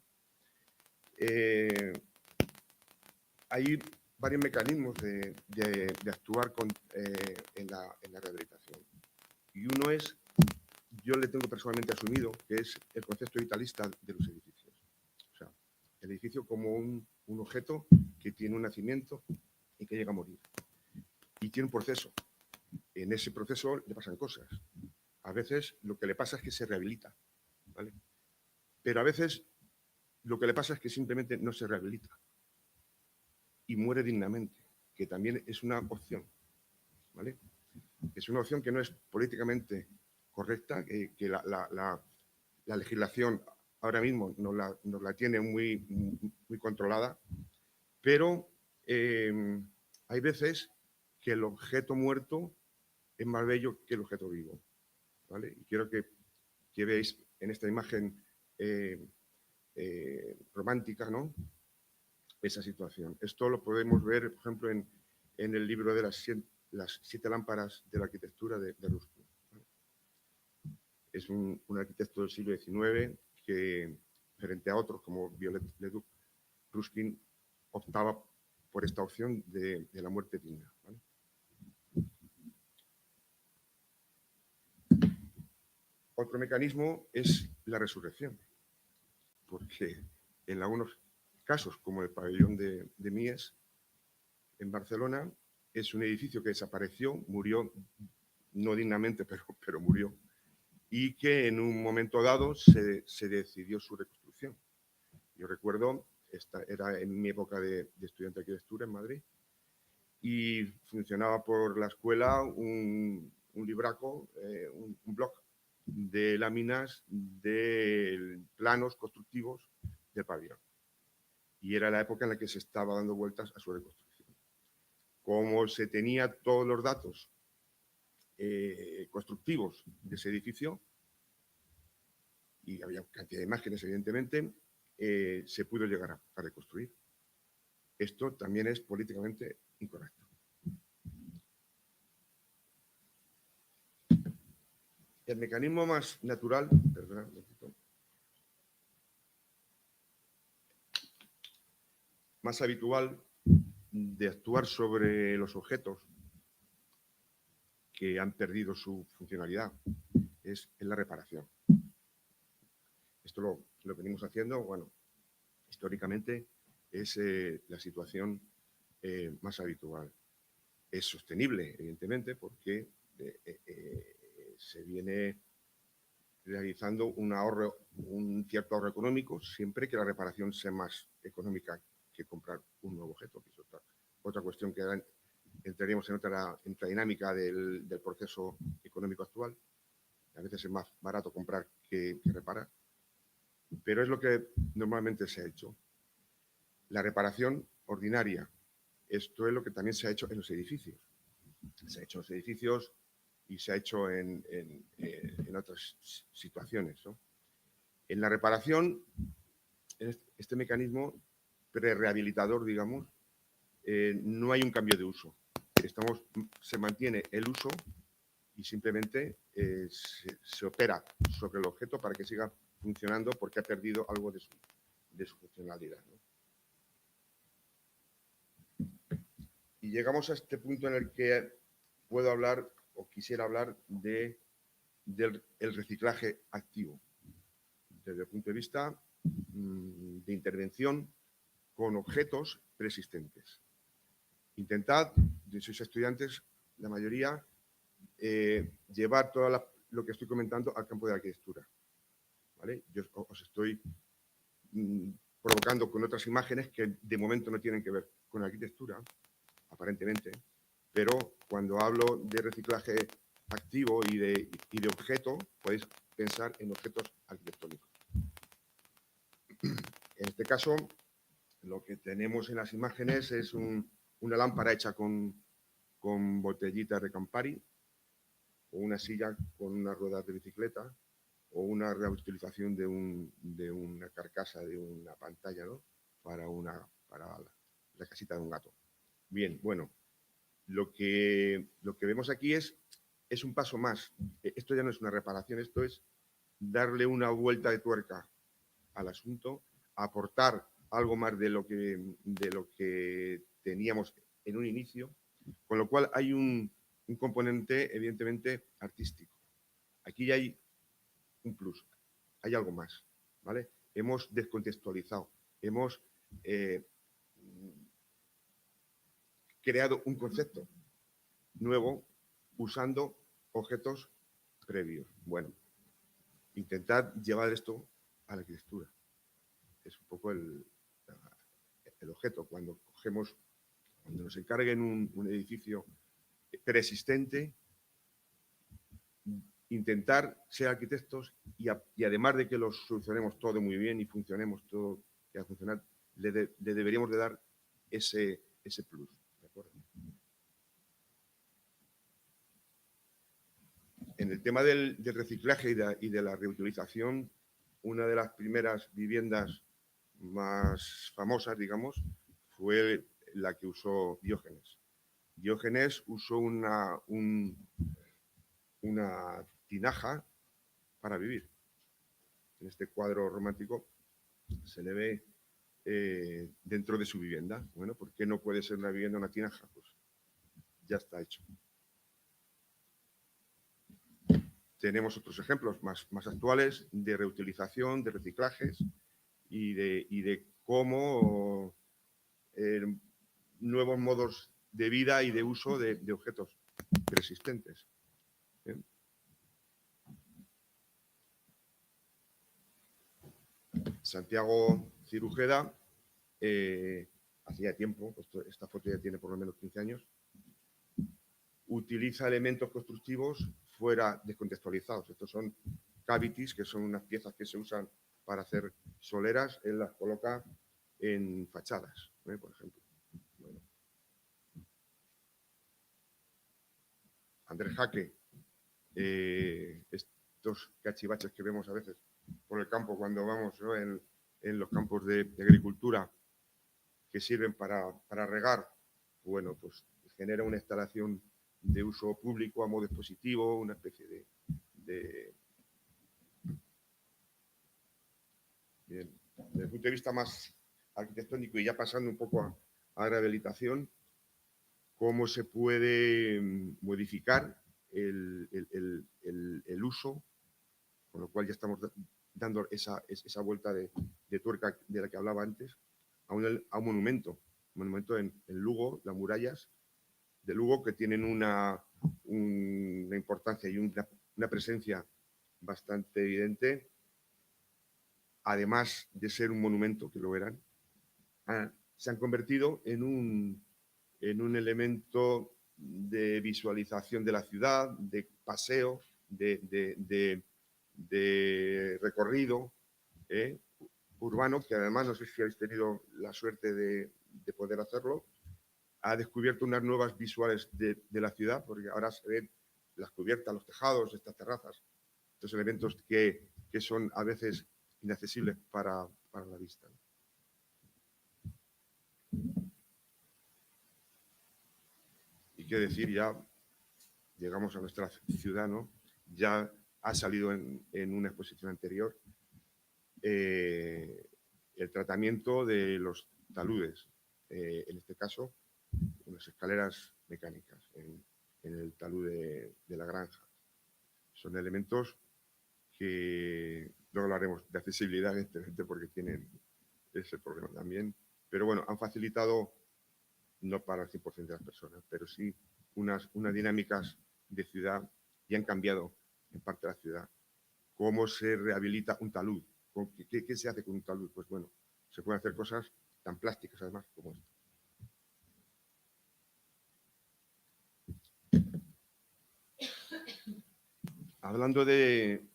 Hay varios mecanismos de actuar en la rehabilitación. Y uno es, yo le tengo personalmente asumido, que es el concepto vitalista de los edificios. O sea, el edificio como un objeto que tiene un nacimiento y que llega a morir. Y tiene un proceso. En ese proceso le pasan cosas. A veces lo que le pasa es que se rehabilita, ¿vale? Pero a veces lo que le pasa es que simplemente no se rehabilita y muere dignamente, que también es una opción, ¿vale? Es una opción que no es políticamente correcta, que la legislación ahora mismo nos la tiene muy controlada, pero hay veces que el objeto muerto es más bello que el objeto vivo, ¿vale? Y quiero que veáis en esta imagen romántica, ¿no?, esa situación. Esto lo podemos ver, por ejemplo, en el libro de las 7 lámparas de la arquitectura de Ruskin. Es un arquitecto del siglo XIX que, frente a otros como Viollet-le-Duc, Ruskin optaba por esta opción de la muerte digna, ¿vale? Otro mecanismo es la resurrección, porque en algunos casos, como el pabellón de Mies, en Barcelona, es un edificio que desapareció, murió, no dignamente, pero murió, y que en un momento dado se decidió su reconstrucción. Yo recuerdo, era en mi época de estudiante de arquitectura en Madrid, y funcionaba por la escuela un libraco, un blog de láminas de planos constructivos del pabellón. Y era la época en la que se estaba dando vueltas a su reconstrucción. Como se tenía todos los datos constructivos de ese edificio, y había cantidad de imágenes, evidentemente, se pudo llegar a reconstruir. Esto también es políticamente incorrecto. El mecanismo más natural, perdona, más habitual de actuar sobre los objetos que han perdido su funcionalidad es en la reparación. Esto lo venimos haciendo, bueno, históricamente es la situación más habitual. Es sostenible, evidentemente, porque se viene realizando un cierto ahorro económico siempre que la reparación sea más económica que comprar un nuevo objeto, que es otra cuestión que entraríamos en otra dinámica del proceso económico actual. A veces es más barato comprar que reparar, pero es lo que normalmente se ha hecho. La reparación ordinaria, esto es lo que también se ha hecho en los edificios. Se ha hecho en los edificios y se ha hecho en otras situaciones, ¿no? En la reparación, este mecanismo prerehabilitador, digamos, no hay un cambio de uso. Se mantiene el uso y simplemente se opera sobre el objeto para que siga funcionando porque ha perdido algo de su funcionalidad, ¿no? Y llegamos a este punto en el que puedo hablar o quisiera hablar del reciclaje activo, desde el punto de vista de intervención con objetos preexistentes. Intentad, si sois estudiantes, la mayoría, llevar todo lo que estoy comentando al campo de la arquitectura, ¿vale? Yo os estoy provocando con otras imágenes que de momento no tienen que ver con la arquitectura, aparentemente, pero cuando hablo de reciclaje activo y de objeto, podéis pensar en objetos arquitectónicos. En este caso, lo que tenemos en las imágenes es una lámpara hecha con botellitas de Campari, o una silla con unas ruedas de bicicleta, o una reutilización de una carcasa de una pantalla, ¿no?, para la casita de un gato. Bien, bueno, lo que vemos aquí es es un paso más. Esto ya no es una reparación, esto es darle una vuelta de tuerca al asunto, aportar algo más de lo que teníamos en un inicio, con lo cual hay un componente evidentemente artístico. Aquí hay un plus, hay algo más, ¿vale? Hemos descontextualizado, hemos creado un concepto nuevo usando objetos previos. Bueno, intentar llevar esto a la arquitectura. Es un poco el objeto. Cuando nos encarguen un edificio preexistente, intentar ser arquitectos y además de que lo solucionemos todo muy bien y funcionemos todo que va a funcionar, le deberíamos de dar ese plus. ¿De acuerdo? En el tema del reciclaje y de la reutilización, una de las primeras viviendas más famosas, digamos, fue la que usó Diógenes. Diógenes usó una tinaja para vivir. En este cuadro romántico se le ve dentro de su vivienda. Bueno, ¿por qué no puede ser una vivienda una tinaja? Pues ya está hecho. Tenemos otros ejemplos más actuales de reutilización, de reciclajes y de cómo nuevos modos de vida y de uso de objetos preexistentes. ¿Bien? Santiago Cirujeda, hacía tiempo, esta foto ya tiene por lo menos 15 años, utiliza elementos constructivos fuera descontextualizados. Estos son cavities, que son unas piezas que se usan para hacer soleras. Él las coloca en fachadas, por ejemplo. Bueno. Andrés Jaque, estos cachivaches que vemos a veces por el campo cuando vamos, ¿no?, en los campos de agricultura que sirven para regar, bueno, pues genera una instalación de uso público a modo expositivo, una especie Bien. Desde el punto de vista más arquitectónico y ya pasando un poco a rehabilitación, cómo se puede modificar el uso, con lo cual ya estamos dando esa vuelta de tuerca de la que hablaba antes, a un monumento en Lugo, las murallas de Lugo, que tienen una importancia y una presencia bastante evidente, además de ser un monumento, que lo eran, se han convertido en un elemento de visualización de la ciudad, de paseo, de recorrido urbano, que además, no sé si habéis tenido la suerte de poder hacerlo, ha descubierto unas nuevas visuales de la ciudad, porque ahora se ven las cubiertas, los tejados, estas terrazas, estos elementos que son a veces inaccesibles para la vista. Y qué decir, ya llegamos a nuestra ciudad, ¿no? Ya ha salido en una exposición anterior el tratamiento de los taludes, en este caso, unas escaleras mecánicas en el talud de la granja. Son elementos que luego hablaremos de accesibilidad, evidentemente, porque tienen ese problema también. Pero bueno, han facilitado, no para el 100% de las personas, pero sí unas dinámicas de ciudad y han cambiado en parte de la ciudad. ¿Cómo se rehabilita un talud? ¿Qué se hace con un talud? Pues bueno, se pueden hacer cosas tan plásticas además como esto. Hablando de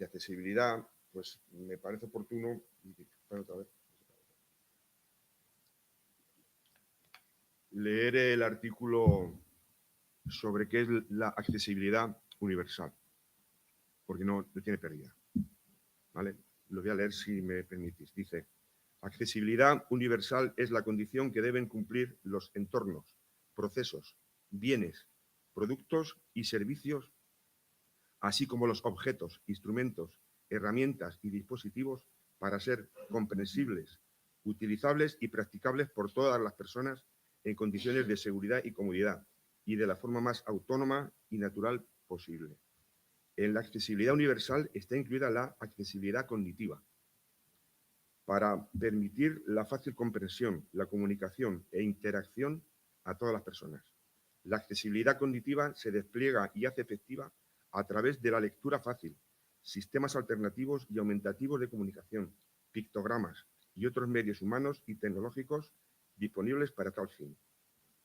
accesibilidad, pues me parece oportuno leer el artículo sobre qué es la accesibilidad universal, porque no tiene pérdida. ¿Vale? Lo voy a leer si me permitís. Dice: accesibilidad universal es la condición que deben cumplir los entornos, procesos, bienes, productos y servicios, así como los objetos, instrumentos, herramientas y dispositivos para ser comprensibles, utilizables y practicables por todas las personas en condiciones de seguridad y comodidad y de la forma más autónoma y natural posible. En la accesibilidad universal está incluida la accesibilidad cognitiva, para permitir la fácil comprensión, la comunicación e interacción a todas las personas. La accesibilidad cognitiva se despliega y hace efectiva a través de la lectura fácil, sistemas alternativos y aumentativos de comunicación, pictogramas y otros medios humanos y tecnológicos disponibles para tal fin.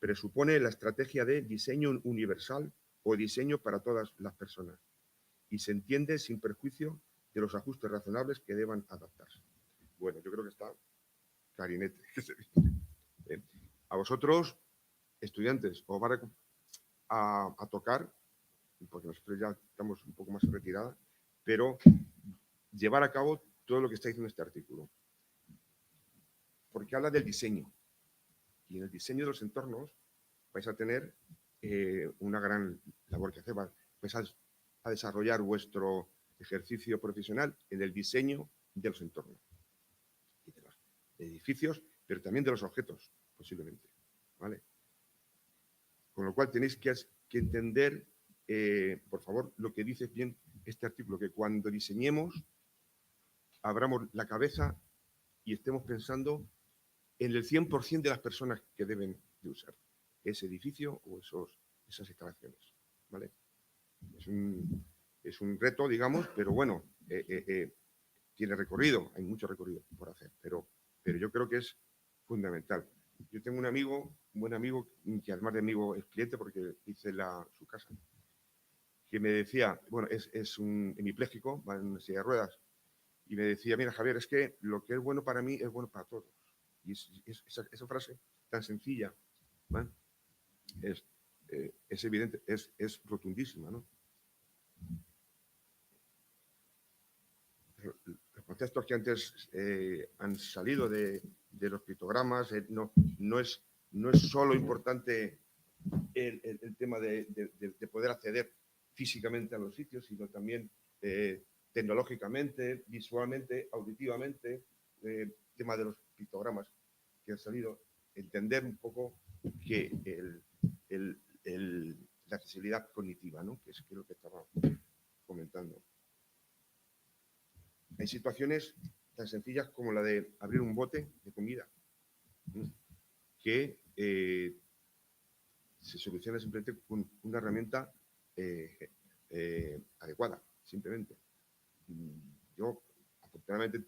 Presupone la estrategia de diseño universal o diseño para todas las personas y se entiende sin perjuicio de los ajustes razonables que deban adaptarse. Bueno, yo creo que está clarinete. A vosotros, estudiantes, os va a tocar, porque nosotros ya estamos un poco más en retirada, pero llevar a cabo todo lo que está diciendo este artículo. Porque habla del diseño. Y en el diseño de los entornos vais a tener una gran labor que hacer. Vais a desarrollar vuestro ejercicio profesional en el diseño de los entornos. Y de los edificios, pero también de los objetos, posiblemente. ¿Vale? Con lo cual tenéis que entender, por favor, lo que dice bien este artículo, que cuando diseñemos, abramos la cabeza y estemos pensando en el 100% de las personas que deben de usar ese edificio o esas instalaciones. ¿Vale? Es un reto, digamos, pero bueno, tiene recorrido, hay mucho recorrido por hacer, pero yo creo que es fundamental. Yo tengo un buen amigo, que además de amigo es cliente porque hice su casa, que me decía, bueno, es hemipléjico, va en una silla de ruedas, y me decía, mira Javier, es que lo que es bueno para mí es bueno para todos. Y esa frase tan sencilla, ¿vale? Es evidente, es rotundísima, ¿no? Los conceptos que antes han salido de los pictogramas, no es solo importante el tema de poder acceder físicamente a los sitios, sino también tecnológicamente, visualmente, auditivamente, tema de los pictogramas que han salido, entender un poco que la accesibilidad cognitiva, ¿no? Que es lo que estaba comentando. Hay situaciones tan sencillas como la de abrir un bote de comida, que se soluciona simplemente con una herramienta adecuada, simplemente. Yo, afortunadamente,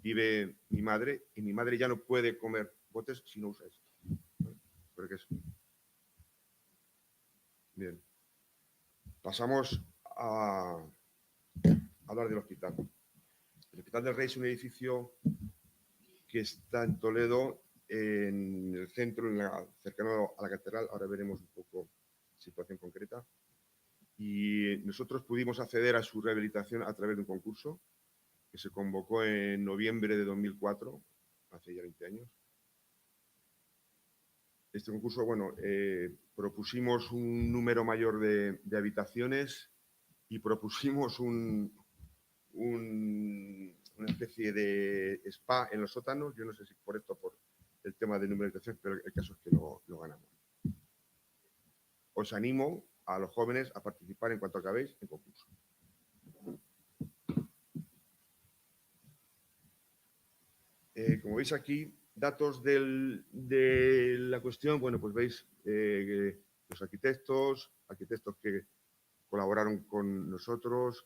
vive mi madre y mi madre ya no puede comer botes si no usa esto. Creo que es. Bien. Pasamos a hablar del hospital. El Hospital del Rey es un edificio que está en Toledo, en el centro, cercano a la catedral. Ahora veremos un poco la situación concreta. Y nosotros pudimos acceder a su rehabilitación a través de un concurso que se convocó en noviembre de 2004, hace ya 20 años. Este concurso, bueno, propusimos un número mayor de habitaciones y propusimos una especie de spa en los sótanos. Yo no sé si por esto, por el tema de numerización, pero el caso es que lo ganamos. Os animo a los jóvenes a participar en cuanto acabéis en concurso. Como veis aquí, datos de la cuestión, bueno, pues veis los arquitectos que colaboraron con nosotros.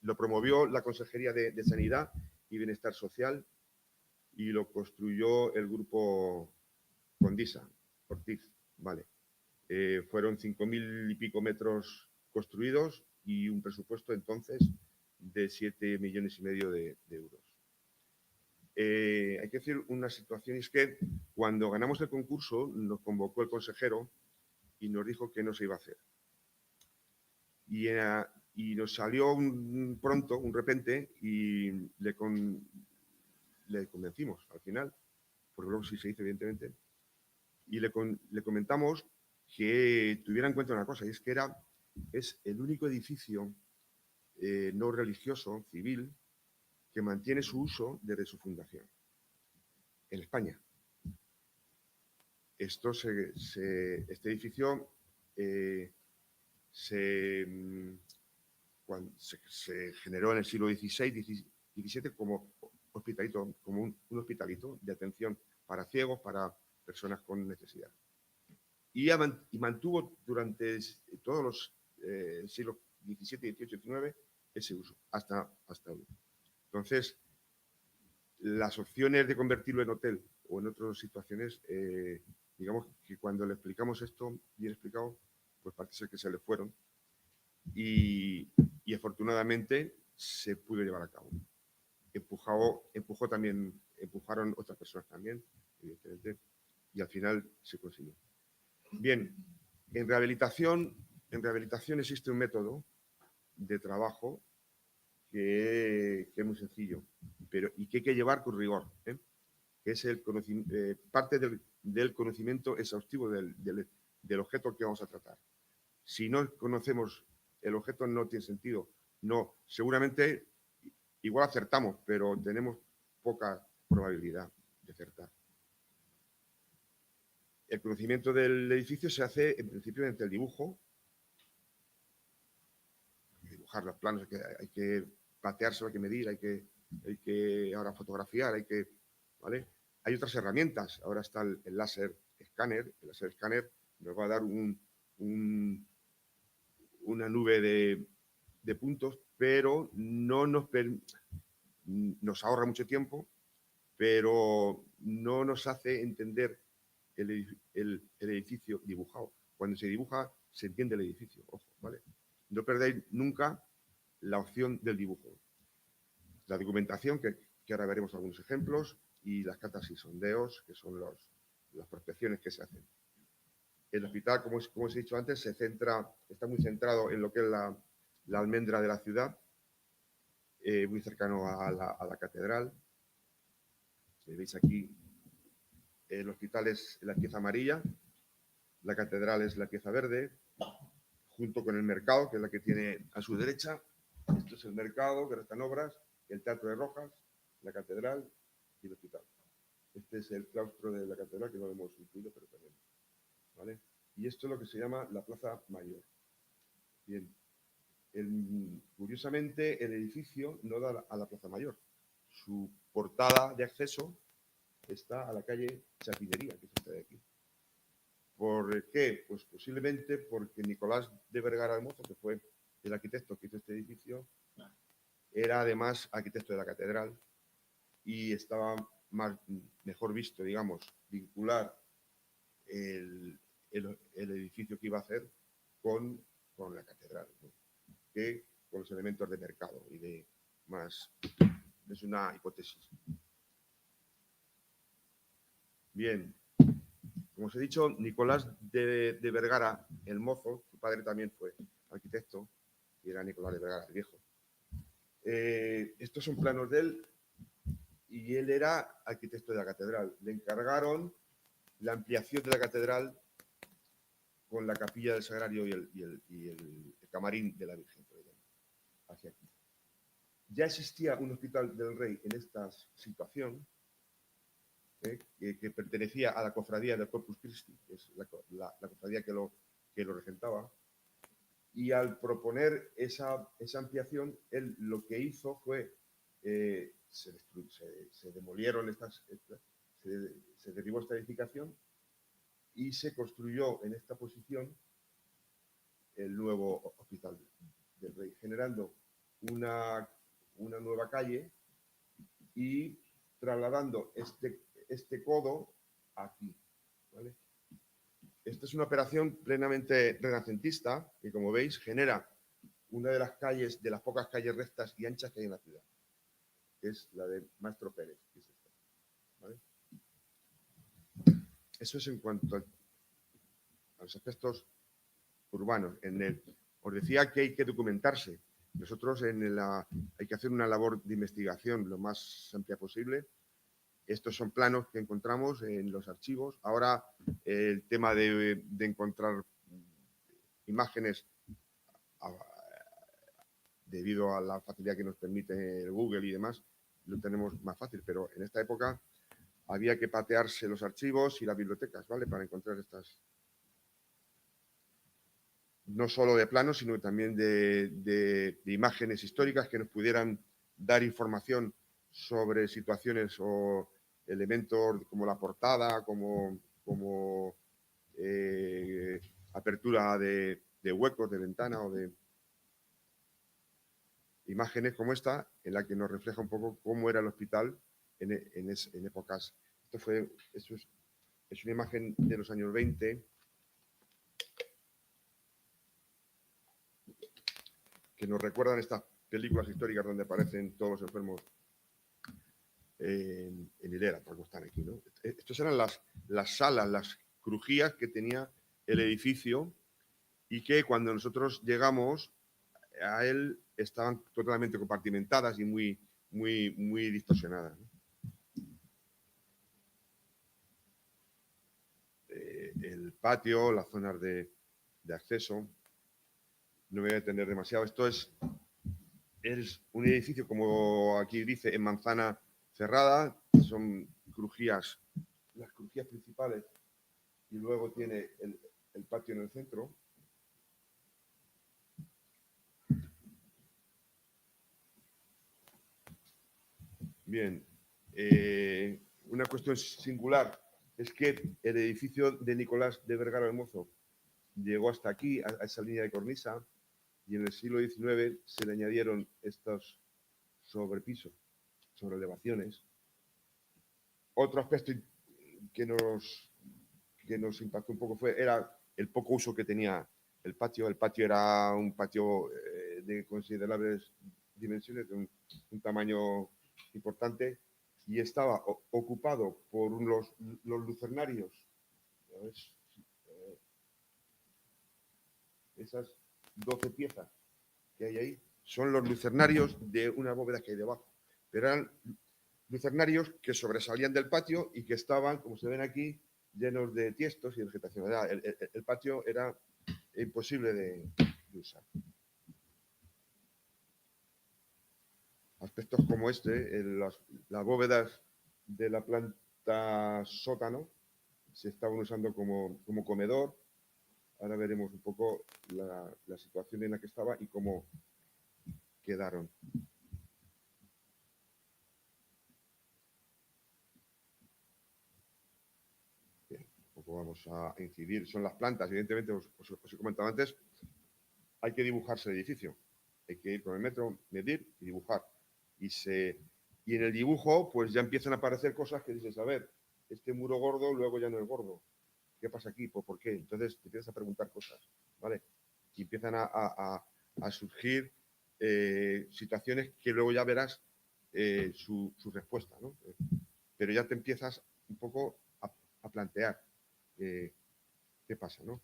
Lo promovió la Consejería de Sanidad y Bienestar Social y lo construyó el grupo Condisa, Ortiz, vale. Fueron 5.000 y pico metros construidos y un presupuesto entonces de 7,5 millones de euros. Hay que decir una situación, es que cuando ganamos el concurso nos convocó el consejero y nos dijo que no se iba a hacer. Y nos salió un repente, y le convencimos al final, porque luego sí se hizo evidentemente, y le comentamos que tuviera en cuenta una cosa, y es que es el único edificio no religioso, civil, que mantiene su uso desde su fundación en España. Este edificio se generó en el siglo XVI, XVII como hospitalito, como un hospitalito de atención para ciegos, para personas con necesidad. Y mantuvo durante todos los siglos XVII, XVIII, XIX ese uso, hasta hoy. Entonces, las opciones de convertirlo en hotel o en otras situaciones, digamos que cuando le explicamos esto, bien explicado, pues parece ser que se le fueron y afortunadamente se pudo llevar a cabo. Empujaron otras personas también, evidentemente, y al final se consiguió. Bien, en rehabilitación existe un método de trabajo que es muy sencillo, y que hay que llevar con rigor, que es parte del conocimiento exhaustivo del objeto que vamos a tratar. Si no conocemos el objeto, no tiene sentido. No, seguramente igual acertamos, pero tenemos poca probabilidad de acertar. El conocimiento del edificio se hace en principio mediante el dibujo. Dibujar los planos, hay que plateárselo, hay que medir, hay que ahora fotografiar, ¿vale? Hay otras herramientas. Ahora está el láser escáner. El láser escáner nos va a dar una nube de puntos, pero no nos ahorra mucho tiempo, pero no nos hace entender el edificio dibujado. Cuando se dibuja, se entiende el edificio, ojo, ¿vale? No perdáis nunca la opción del dibujo. La documentación, que ahora veremos algunos ejemplos, y las catas y sondeos, que son las prospecciones que se hacen. El hospital, como os he dicho antes, está muy centrado en lo que es la almendra de la ciudad, muy cercano a la catedral. Veis aquí, el hospital es la pieza amarilla, la catedral es la pieza verde, junto con el mercado, que es la que tiene a su derecha. Esto es el mercado, que ahora está en obras, el Teatro de Rojas, la catedral y el hospital. Este es el claustro de la catedral, que no lo hemos incluido, pero también, ¿vale? Y esto es lo que se llama la Plaza Mayor. Bien. Curiosamente, el edificio no da a la Plaza Mayor. Su portada de acceso está a la calle Chapinería, que es esta de aquí. ¿Por qué? Pues posiblemente porque Nicolás de Vergara el Mozo, que fue el arquitecto que hizo este edificio, era además arquitecto de la catedral y estaba mejor visto, digamos, vincular el edificio que iba a hacer con la catedral, ¿no? Que con los elementos de mercado y de más. Es una hipótesis. Bien. Como os he dicho, Nicolás de Vergara el Mozo, su padre también fue arquitecto, y era Nicolás de Vergara el Viejo. Estos son planos de él, y él era arquitecto de la catedral. Le encargaron la ampliación de la catedral con la capilla del Sagrario y el camarín de la Virgen, por ejemplo, hacia aquí. Ya existía un hospital del Rey en esta situación, que pertenecía a la cofradía del Corpus Christi, que es la cofradía que lo regentaba, y al proponer esa ampliación, él lo que hizo fue, se demolieron se derribó esta edificación y se construyó en esta posición el nuevo Hospital del Rey, generando una nueva calle y trasladando este codo aquí, ¿vale? Esta es una operación plenamente renacentista que, como veis, genera una de las calles, de las pocas calles rectas y anchas que hay en la ciudad, que es la de Maestro Pérez, que es esta, ¿vale? Eso es en cuanto a los aspectos urbanos. Os decía que hay que documentarse. Nosotros hay que hacer una labor de investigación lo más amplia posible, Estos son planos que encontramos en los archivos. Ahora el tema de encontrar imágenes debido a la facilidad que nos permite el Google y demás, lo tenemos más fácil, pero en esta época había que patearse los archivos y las bibliotecas, ¿vale? Para encontrar estas, no solo de planos, sino también de imágenes históricas que nos pudieran dar información sobre situaciones o elementos como la portada, como apertura de huecos de ventana o de imágenes como esta, en la que nos refleja un poco cómo era el hospital en épocas. Esto es una imagen de los años 20 que nos recuerdan estas películas históricas donde aparecen todos los enfermos en hilera, porque están aquí, ¿no? Estas eran las salas, las crujías que tenía el edificio y que cuando nosotros llegamos a él estaban totalmente compartimentadas y muy distorsionadas, ¿no? El patio, las zonas de acceso, no me voy a detener demasiado. Esto es un edificio, como aquí dice, en manzana cerrada, son crujías, las crujías principales, y luego tiene el patio en el centro. Bien, una cuestión singular es que el edificio de Nicolás de Vergara del Mozo llegó hasta aquí, a esa línea de cornisa, y en el siglo XIX se le añadieron estos sobrepisos, sobre elevaciones. Otro aspecto que nos impactó un poco era el poco uso que tenía el patio. El patio era un patio de considerables dimensiones, de un tamaño importante, y estaba ocupado por los lucernarios. Esas 12 piezas que hay ahí son los lucernarios de una bóveda que hay debajo. Pero eran lucernarios que sobresalían del patio y que estaban, como se ven aquí, llenos de tiestos y de vegetación. El patio era imposible de usar. Aspectos como este, las bóvedas de la planta sótano se estaban usando como comedor. Ahora veremos un poco la situación en la que estaba y cómo quedaron. Bien, un poco vamos a incidir. Son las plantas, evidentemente, os he comentado antes, hay que dibujarse el edificio. Hay que ir con el metro, medir y dibujar. Y en el dibujo, pues ya empiezan a aparecer cosas que dices, a ver, este muro gordo luego ya no es gordo. ¿Qué pasa aquí? Pues ¿por qué? Entonces te empiezas a preguntar cosas, ¿vale? Y empiezan a surgir situaciones que luego ya verás su respuesta, ¿no? Pero ya te empiezas un poco a plantear qué pasa, ¿no?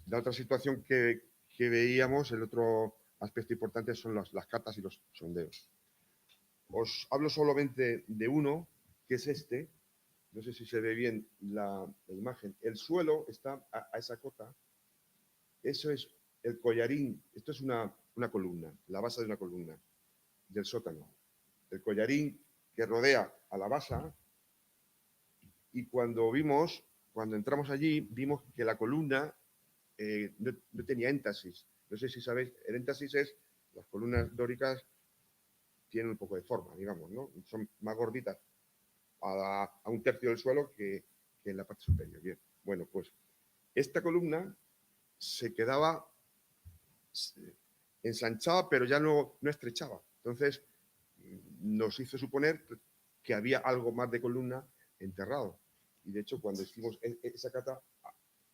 La otra situación que veíamos, el otro aspecto importante son las catas y los sondeos. Os hablo solamente de uno, que es este. No sé si se ve bien la imagen. El suelo está a esa cota. Eso es el collarín. Esto es una columna, la base de una columna del sótano. El collarín que rodea a la base. Y cuando entramos allí, vimos que la columna no tenía éntasis. No sé si sabéis, el éntasis es, las columnas dóricas tienen un poco de forma, digamos, ¿no? Son más gorditas a un tercio del suelo que en la parte superior. Bien, bueno, pues esta columna se quedaba ensanchada, pero ya no estrechaba. Entonces, nos hizo suponer que había algo más de columna enterrado. Y de hecho, cuando hicimos esa cata,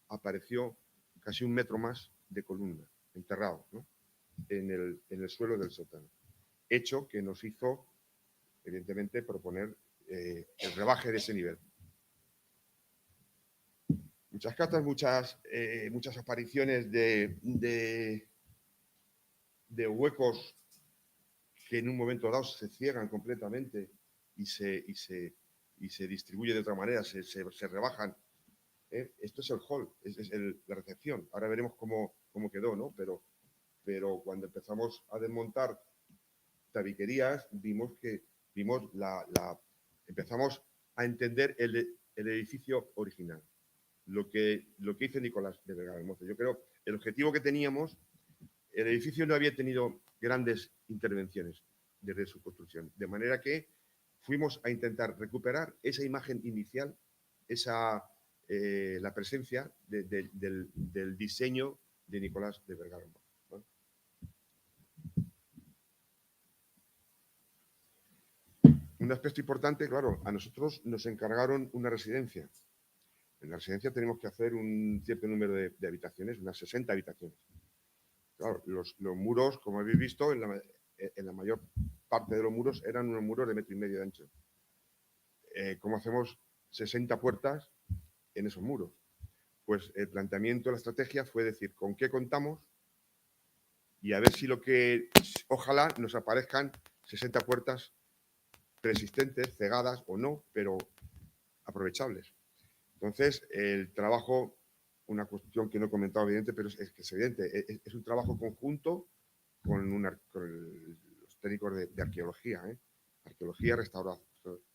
apareció casi 1 metro más de columna enterrado, ¿no? en el suelo del sótano. Hecho que nos hizo, evidentemente, proponer el rebaje de ese nivel. Muchas catas, muchas apariciones de huecos que en un momento dado se ciegan completamente y se y se distribuye de otra manera, se rebajan. Esto es el hall, es la recepción. Ahora veremos cómo quedó, ¿no? Pero cuando empezamos a desmontar tabiquerías, empezamos a entender el edificio original, lo que hizo Nicolás de Vergara del Mozo. Yo creo el objetivo que teníamos, el edificio no había tenido grandes intervenciones desde su construcción, de manera que fuimos a intentar recuperar esa imagen inicial, la presencia del diseño de Nicolás de Vergara del Mozo, ¿no? Un aspecto importante, claro, a nosotros nos encargaron una residencia. En la residencia tenemos que hacer un cierto número de habitaciones, unas 60 habitaciones. Claro, los muros, como habéis visto, en la mayor parte de los muros eran unos muros de 1,5 metros de ancho. ¿Cómo hacemos 60 puertas en esos muros? Pues el planteamiento, la estrategia fue decir con qué contamos y a ver si ojalá nos aparezcan 60 puertas preexistentes, cegadas o no, pero aprovechables. Entonces, el trabajo, una cuestión que no he comentado evidente, pero es que es evidente, es un trabajo conjunto con los técnicos de arqueología, arqueología,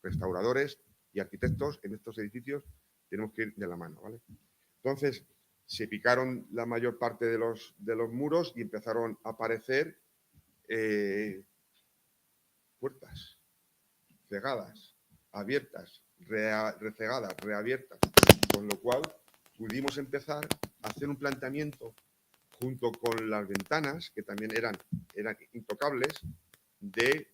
restauradores y arquitectos en estos edificios tenemos que ir de la mano, ¿vale? Entonces, se picaron la mayor parte de los muros y empezaron a aparecer puertas cegadas, abiertas, recegadas, reabiertas, con lo cual pudimos empezar a hacer un planteamiento junto con las ventanas, que también eran intocables, de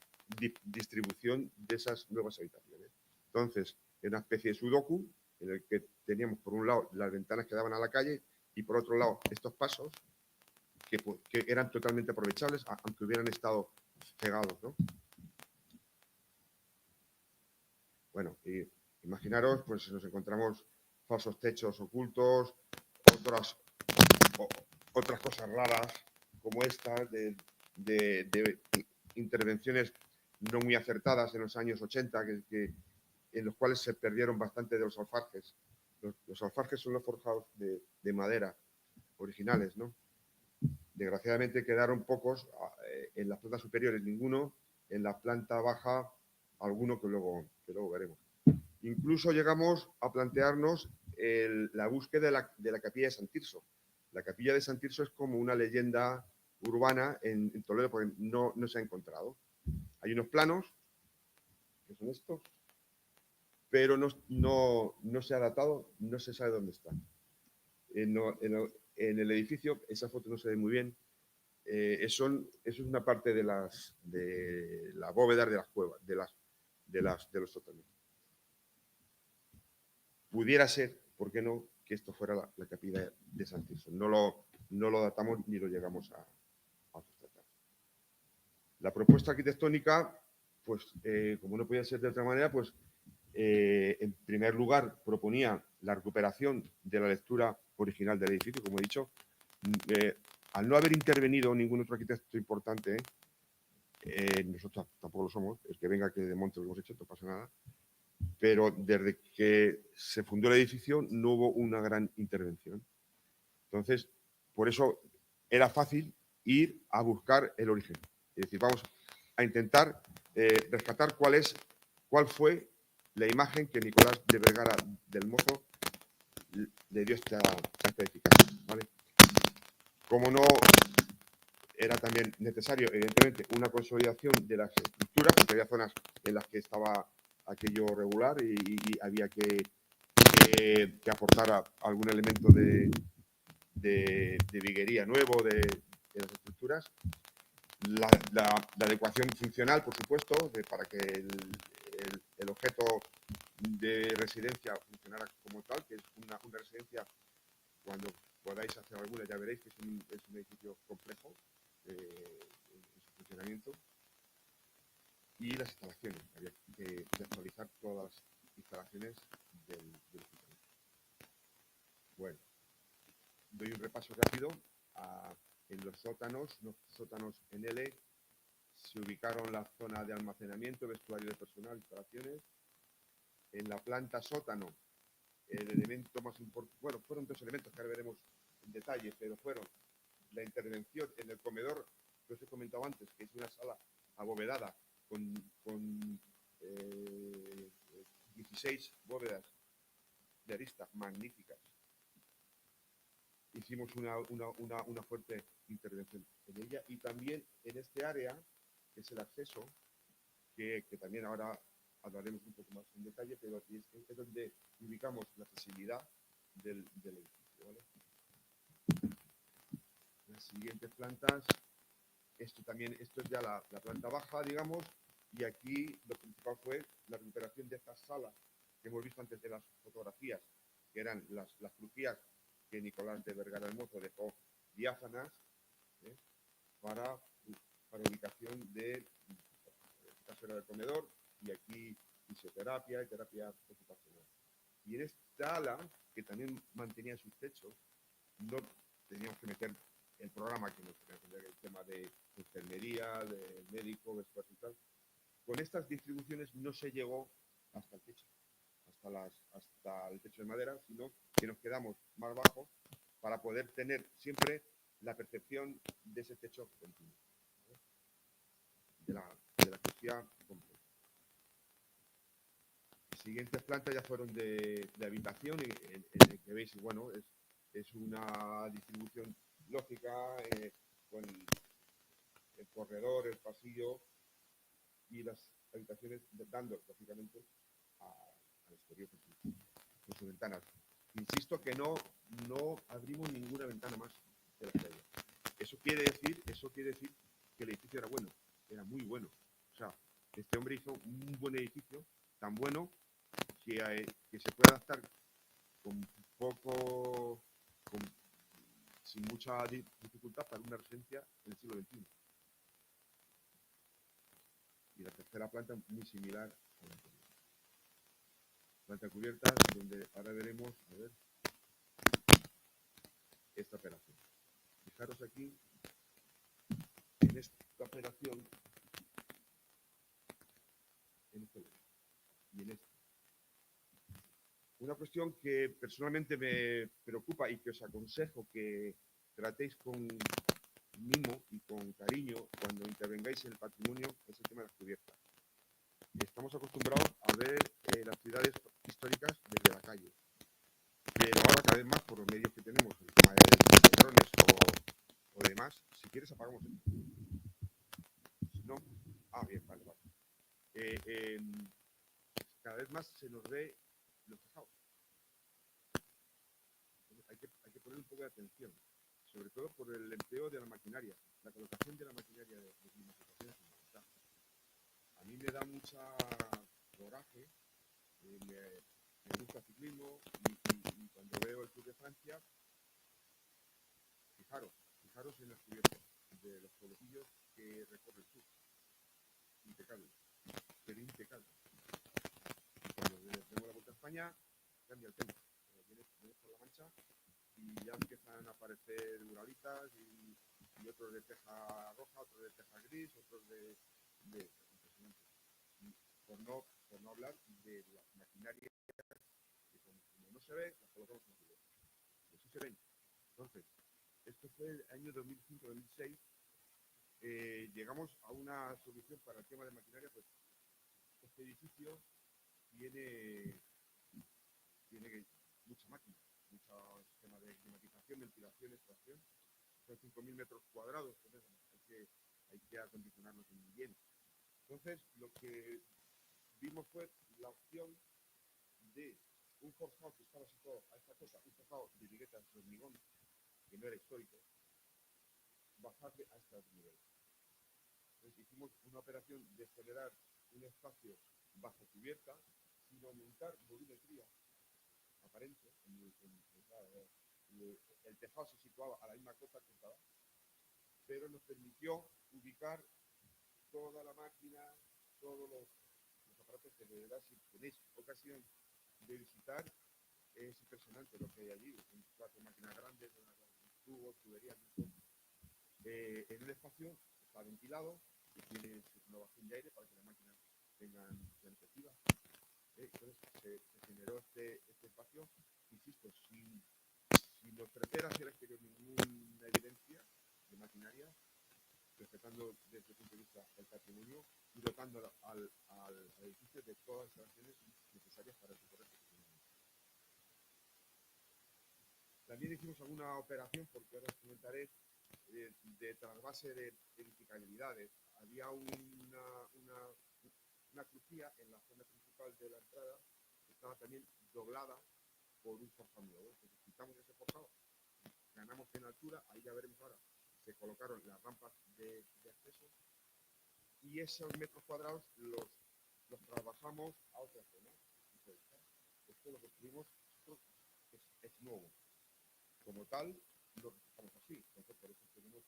distribución de esas nuevas habitaciones. Entonces, era una especie de sudoku en el que teníamos por un lado las ventanas que daban a la calle y por otro lado estos pasos que eran totalmente aprovechables, aunque hubieran estado cegados, ¿no? Bueno, y imaginaros, pues nos encontramos falsos techos ocultos, otras cosas raras como estas de intervenciones no muy acertadas en los años 80, en los cuales se perdieron bastante de los alfarjes. Los alfarjes son los forjados de madera originales, ¿no? Desgraciadamente quedaron pocos en las plantas superiores, ninguno, en la planta baja, alguno que luego veremos. Incluso llegamos a plantearnos la búsqueda de la capilla de San Tirso. La capilla de San Tirso es como una leyenda urbana en Toledo, porque no se ha encontrado. Hay unos planos, que son estos, pero no se ha datado, no se sabe dónde están. En el edificio, esa foto no se ve muy bien. Eso es una parte de la bóveda de las cuevas, de los sótanos. Pudiera ser, ¿por qué no?, que esto fuera la capilla de San Tirso. No lo datamos ni lo llegamos a constatar. La propuesta arquitectónica, pues, como no podía ser de otra manera, pues, en primer lugar, proponía la recuperación de la lectura original del edificio, como he dicho. Al no haber intervenido ningún otro arquitecto importante, nosotros tampoco lo somos, el que venga que desmonte lo que hemos hecho, no pasa nada, pero desde que se fundó el edificio no hubo una gran intervención. Entonces, por eso era fácil ir a buscar el origen. Es decir, vamos a intentar rescatar cuál fue la imagen que Nicolás de Vergara del Mozo le dio esta edificación, ¿vale? Como no, era también necesario, evidentemente, una consolidación de las estructuras, porque había zonas en las que estaba aquello regular y había que aportar algún elemento de viguería nuevo de las estructuras. La adecuación funcional, por supuesto, para que el objeto de residencia funcionara como tal, que es una residencia, cuando podáis hacer alguna ya veréis que es un edificio complejo en su funcionamiento. Y las instalaciones, había que actualizar todas las instalaciones del edificio. Bueno, doy un repaso rápido. En los sótanos en L, se ubicaron la zona de almacenamiento, vestuario de personal, instalaciones. En la planta sótano, el elemento más importante, bueno, fueron 2 elementos que ahora veremos en detalle, pero fueron la intervención en el comedor que os he comentado antes, que es una sala abovedada con 16 bóvedas de arista magníficas. Hicimos una fuerte intervención en ella, y también en este área, que es el acceso, que también ahora hablaremos un poco más en detalle, pero es donde ubicamos la accesibilidad del edificio, ¿vale? Las siguientes plantas, esto es ya la planta baja, digamos, y aquí lo principal fue la recuperación de estas salas que hemos visto antes de las fotografías, que eran las crujías que Nicolás de Vergara el Mozo dejó diáfanas, para ubicación de casero del comedor, y aquí fisioterapia y terapia ocupacional. Y en esta ala, que también mantenía sus techos, no teníamos que meter el programa que nos tenía que tener, el tema de enfermería, de médico, vestuario y tal. Con estas distribuciones no se llegó hasta el techo, hasta el techo de madera, sino que nos quedamos más bajo para poder tener siempre la percepción de ese techo continuo, ¿no? de la cuestión completa. Las siguientes plantas ya fueron de habitación, en el que veis, bueno, es una distribución lógica, con el corredor, el pasillo y las habitaciones dando, lógicamente, al exterior con sus ventanas. Insisto que no abrimos ninguna ventana más de la que había. Eso quiere decir que el edificio era bueno, era muy bueno. O sea, este hombre hizo un buen edificio, tan bueno que se puede adaptar sin mucha dificultad para una residencia en el siglo XXI. Y la tercera planta muy similar a la anterior. Planta cubierta, donde ahora veremos, a ver, esta operación. Fijaros aquí, en esta operación, en este y en este. Una cuestión que personalmente me preocupa y que os aconsejo que tratéis con mimo y con cariño cuando intervengáis en el patrimonio es el tema de las cubiertas. Estamos acostumbrados a ver las ciudades históricas desde la calle, pero ahora cada vez más por los medios que tenemos, el tema de drones o demás, si quieres apagamos esto. Si no, bien, vale. Cada vez más se nos ve los tejados. Hay que poner un poco de atención, sobre todo por el empleo de la maquinaria, la colocación de la maquinaria de climatización es fundamental. A mí me da mucha coraje, me gusta el ciclismo y cuando veo el Tour de Francia, fijaros en las cubiertas de los pueblecillos que recorre el sur. Impecable, pero impecable. Cuando tengo la Vuelta a España, cambia el tema. Vienes por la Mancha y ya empiezan a aparecer muralitas y otros de teja roja, otros de teja gris, otros de impresionante. Por no hablar de las maquinarias que como no se ve, las colocamos en la cubierta. Pero sí se ven. Entonces, esto fue el año 2005-2006. Llegamos a una solución para el tema de maquinaria, pues este edificio tiene mucha máquina, mucho sistema de climatización, ventilación, extracción. Son 5.000 metros cuadrados, entonces hay que acondicionarlos muy bien. Entonces, lo que vimos fue la opción de un forjado que estaba situado a esta cosa, un forjado de viguetas de hormigón, que no era histórico, bajarle a este otro nivel. Entonces hicimos una operación de generar un espacio bajo cubierta sin aumentar volumetría aparente. El tejado se situaba a la misma cosa que estaba, pero nos permitió ubicar toda la máquina, todos los aparatos que de verdad, si tenéis ocasión de visitar, es impresionante lo que hay allí. Son 4 máquinas grandes, tubos, tuberías. En el espacio está ventilado y tiene renovación de aire para que las máquinas sean efectivas. Entonces se generó este espacio, insisto, sin ofrecer hacia el exterior ninguna evidencia de maquinaria, respetando desde el punto de vista el patrimonio y dotando al edificio de todas las instalaciones necesarias para su correcto funcionamiento. También hicimos alguna operación, porque ahora os comentaré, de trasvase de edificabilidades. Había una crucía en la zona principal de la entrada que estaba también doblada por un forjado nuevo. Entonces quitamos ese forjado, ganamos en altura, ahí ya veremos ahora, se colocaron las rampas de acceso y esos metros cuadrados los trabajamos a otra zona. Esto lo construimos, es nuevo. Como tal, lo reflejamos así. Entonces, por eso tenemos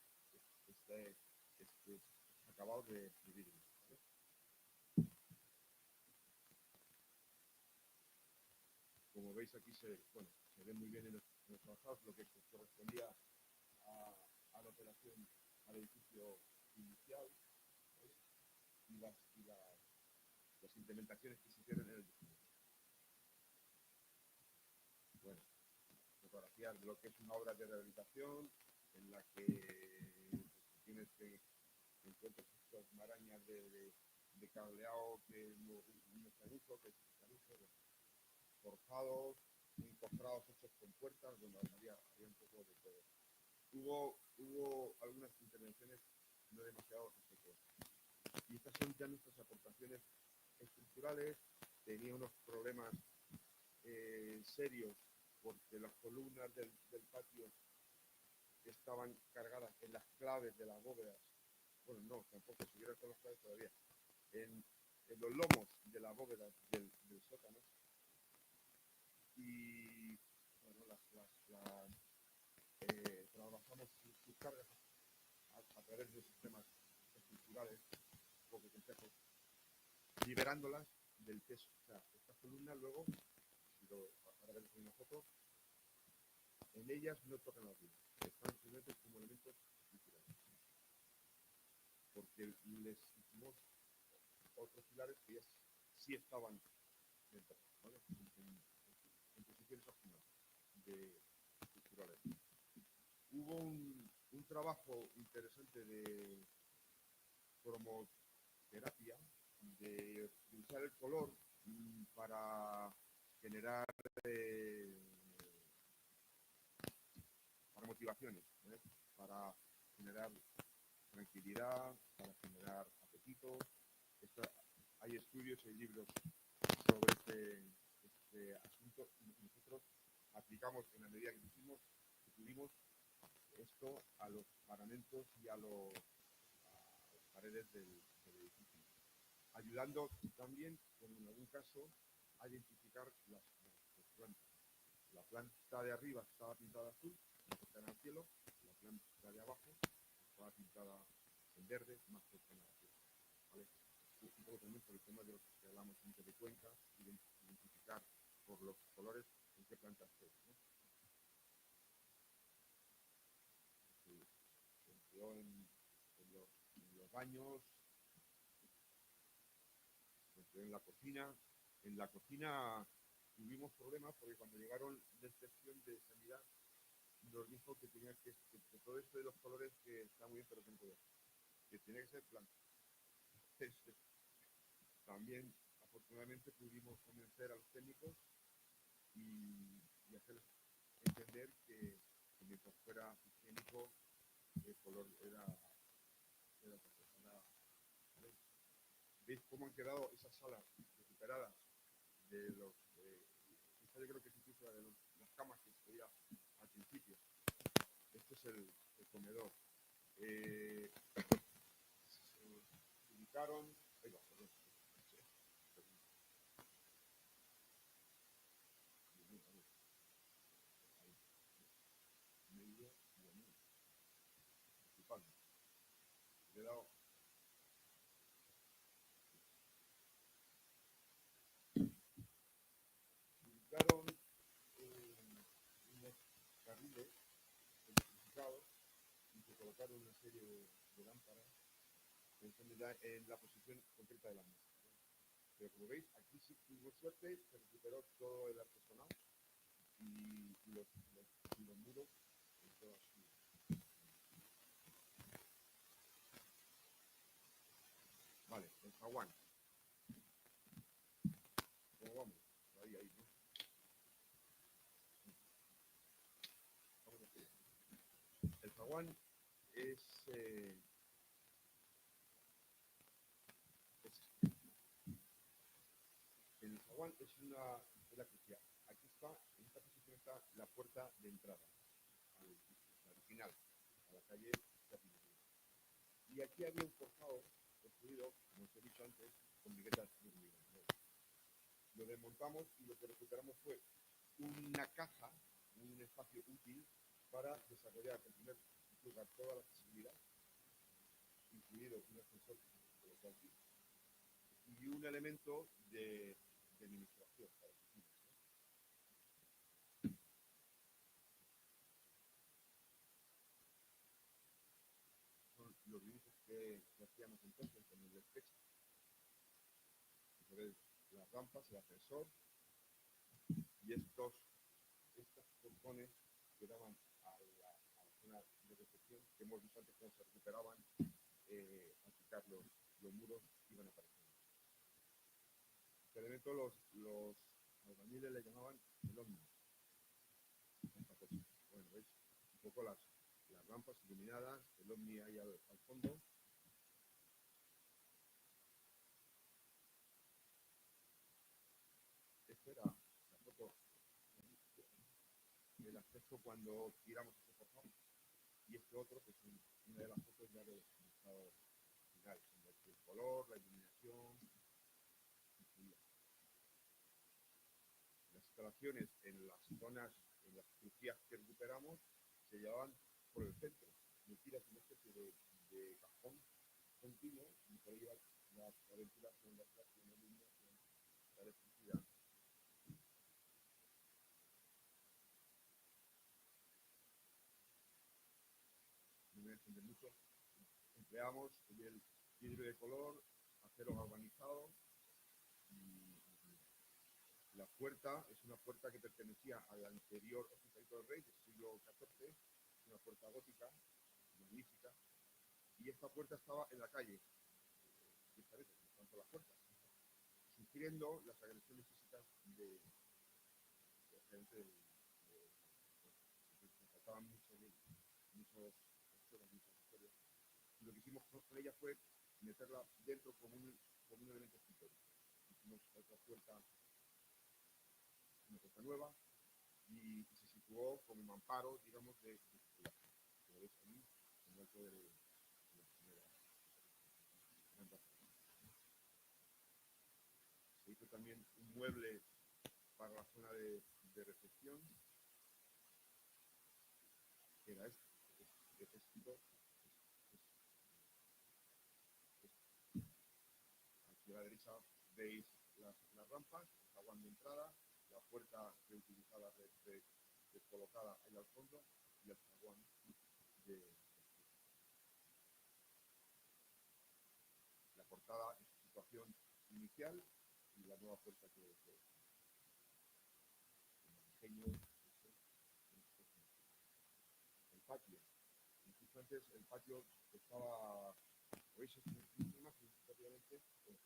este acabado de vidrio. ¿Vale? Como veis aquí, se ve muy bien en los trabajados lo que correspondía a la operación, al edificio inicial, ¿vale? y las implementaciones que se hicieron en el diseño. Bueno, fotografías de lo que es una obra de rehabilitación en la que tienes que encuentras estas marañas de cableado que no está en uso, que está en uso, forjados, encofrados hechos con puertas, donde había un poco de todo. Hubo algunas intervenciones no demasiado respetuosas. Y estas son ya nuestras aportaciones estructurales. Tenía unos problemas serios porque las columnas del patio estaban cargadas en las claves de las bóvedas. Bueno, no, tampoco, si hubieran con las claves todavía. En los lomos de las bóvedas del sótano. Y bueno, trabajamos sus cargas a través de sistemas estructurales poco complejos, liberándolas del peso. O sea, estas columnas luego, para ver una foto, en ellas no tocan las vidas, están simplemente como elementos estructurales. Porque les hicimos otros pilares que ya sí estaban dentro, ¿vale? En posiciones óptimas de estructurales. Hubo un trabajo interesante de cromoterapia, de usar el color para generar para motivaciones, ¿eh? Para generar tranquilidad, para generar apetito. Hay estudios, hay libros sobre este asunto y nosotros aplicamos en la medida que tuvimos esto a los paramentos y a las paredes del edificio, ayudando también, en algún caso, a identificar las plantas. La planta de arriba estaba pintada azul, más cercana al cielo, la planta de abajo estaba pintada en verde, más cercana al cielo. ¿Vale? Un poco también por el tema de lo que hablamos antes de cuencas, identificar por los colores en qué planta estoy, ¿no? Se empleó en los baños, se empleó en la cocina. En la cocina tuvimos problemas porque cuando llegaron de inspección de sanidad nos dijo que tenía que todo esto de los colores que está muy bien, pero que no podía, que tenía que ser blanco. También, afortunadamente, pudimos convencer a los técnicos y hacerles entender que mientras fuera higiénico, el color era ¿vale? ¿Veis cómo han quedado esas salas recuperadas de los... esta yo creo que es incluso la de las camas que se veía al principio. Este es el comedor. Se ubicaron... Ahí va, perdón. Medio y a medio. Disculpadme. Le he dado... Se ubicaron unos carriles electrificados y se colocaron una serie de lámparas pensando ya en la posición concreta de la mesa. Pero como veis, aquí sí tuvimos suerte, se recuperó todo el artesonado y los muros en toda su... Vale, el zaguán. ¿Cómo vamos? Ahí, ¿no? Vamos a hacer. El zaguán es el zaguán es la crucial. Aquí está, en esta posición está la puerta de entrada al final, a la calle Chapinero. Y aquí había un forjado construido, como os he dicho antes, con viguetas de hormigón. Lo desmontamos y lo que recuperamos fue una caja, un espacio útil para desarrollar, en primer lugar, toda la accesibilidad, incluido un ascensor que se colocó aquí, y un elemento de administración para oficinas, ¿no? Son los dibujos que hacíamos entonces con el sketch. Las rampas, el ascensor y estos portones que daban a la zona de recepción, que hemos visto antes cómo se recuperaban al quitar los muros que iban apareciendo. Este elemento los albañiles le llamaban el ovni. Bueno, veis un poco las rampas iluminadas, el ovni ahí al fondo. Este era la foto, el acceso cuando tiramos ese portón, y este otro que es una de las fotos ya del estado final, el color, la iluminación. Las instalaciones en las zonas, en las crujías que recuperamos, se llevaban por el centro, metidas en una especie de cajón continuo, y por ahí iba la ventilación, la extracción, la iluminación, la electricidad. No me entiende mucho. Empleamos el vidrio de color, acero galvanizado, y la puerta es una puerta que pertenecía al anterior Hospitalito del Rey del siglo XIV, es una puerta gótica, magnífica, y esta puerta estaba en la calle, en cuanto a la puerta, sufriendo las agresiones físicas de la gente que faltaban muchas historias. Y lo que hicimos con ella fue meterla dentro como un elemento escultórico. Hicimos otra puerta, una puerta nueva, y se situó como mamparo, digamos, de circulación. Lo veis ahí, en el alto de la primera planta. Se hizo también un mueble para la zona de recepción, que era este, que es escrito. Aquí a la derecha veis las rampas, el zaguán de entrada, la puerta reutilizada, descolocada ahí al fondo, y el zaguán de la portada en su situación inicial y la nueva puerta que el diseño. El patio. Incluso antes el patio estaba, ¿veis? Esta imagen rápidamente, estos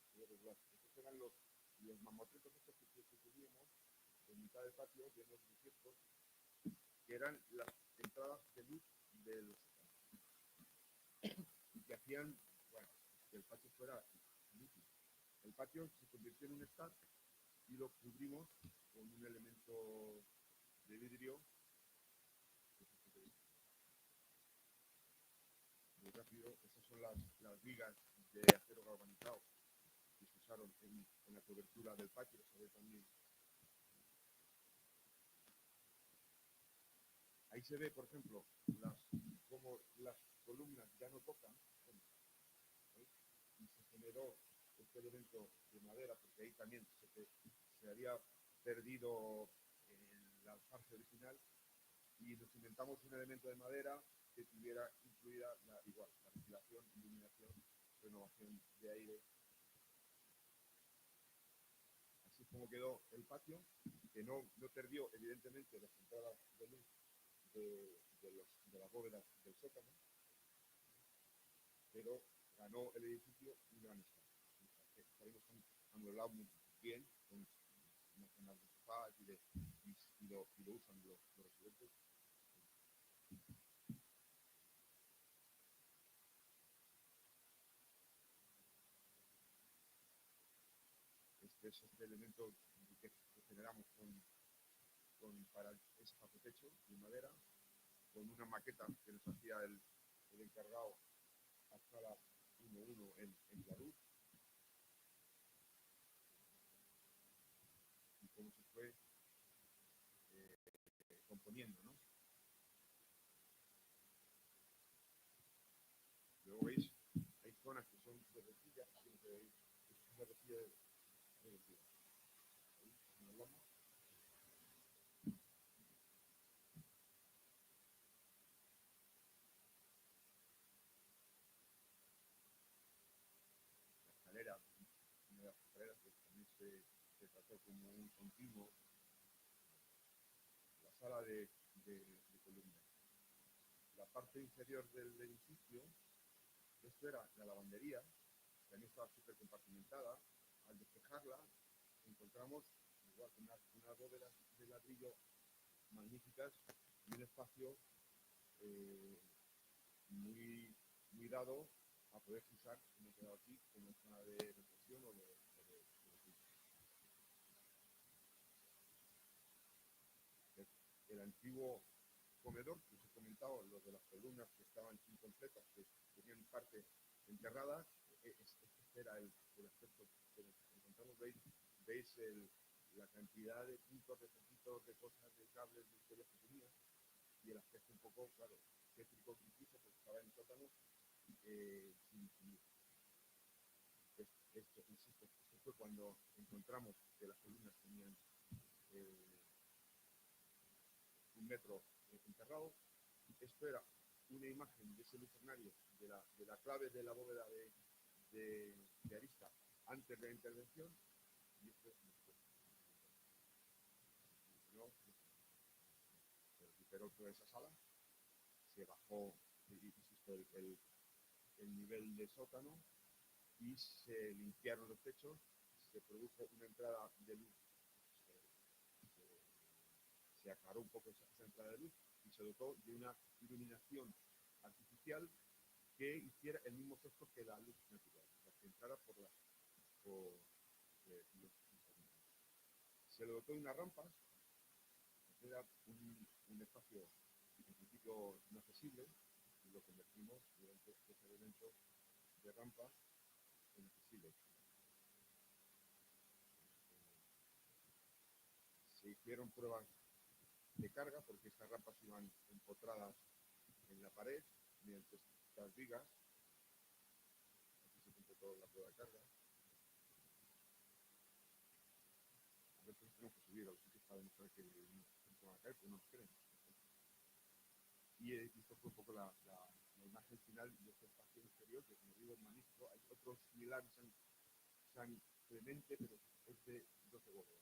eran los mamotretos estos que teníamos en mitad del patio, llenos de ciertos, que eran las entradas de luz del y que hacían, bueno, que el patio fuera inútil. El patio se convirtió en un stand y lo cubrimos con un elemento de vidrio muy rápido. Estas son las vigas de acero galvanizado que se usaron en la cobertura del patio. Se ve también. Ahí se ve, por ejemplo, como las columnas ya no tocan, ¿veis? Y se generó este elemento de madera, porque ahí también se había perdido el alfarje original, y nos inventamos un elemento de madera que tuviera incluida la ventilación, iluminación, renovación de aire. cómo quedó el patio, que no perdió evidentemente las entradas de luz de las bóvedas del sótano, pero ganó el edificio un gran espacio. Estaremos amueblado muy bien, con unas zonas de sofás y lo usan los residentes. Este es este elemento que generamos para ese techo de madera, con una maqueta que nos hacía el encargado a escala 1:1 en Clarus, y cómo se fue componiendo, ¿no? Luego veis, hay zonas que son de rejilla, es una rejilla de rejilla. Ahí, en el lomo. La escalera, una de las escaleras que también se trató como un continuo, la sala de columnas. La parte inferior del edificio, esto era la lavandería, también estaba súper compartimentada. Al despejarla, encontramos igual unas bóvedas de ladrillo magníficas y un espacio muy dado a poder usar, como he quedado aquí, como zona de reflexión o de el antiguo comedor, que os he comentado, los de las columnas que estaban incompletas, que tenían parte enterrada, este era el aspecto que nos encontramos. Veis la cantidad de puntos, de poquitos, de cosas, de cables, de historias que tenía, y el aspecto un poco, claro, tétrico incluso, porque estaba en sótano, sin luz. Esto, insisto, esto fue cuando encontramos que las columnas tenían 1 metro enterrado. Esto era una imagen de ese lucernario, de la clave de la bóveda de arista antes de la intervención, y esto es después. Se recuperó toda esa sala, se bajó, insisto, el nivel de sótano y se limpiaron los techos, se produjo una entrada de luz, se aclaró un poco esa entrada de luz y se dotó de una iluminación artificial que hiciera el mismo efecto que la luz natural, o sea, que entrara por los se le dotó de unas rampas, era un espacio en principio no accesible, y lo convertimos durante estos elementos de rampas en accesibles. Se hicieron pruebas de carga porque estas rampas iban empotradas en la pared mediante estas vigas. Aquí se completó la prueba de carga. A veces tenemos que subir a los sitios para demostrar que no se van a caer, pero no nos creen. Y esto fue un poco la imagen final de este espacio exterior, que como digo es magnífico. Hay otro similar en San Clemente, pero es de 12 bóvedas.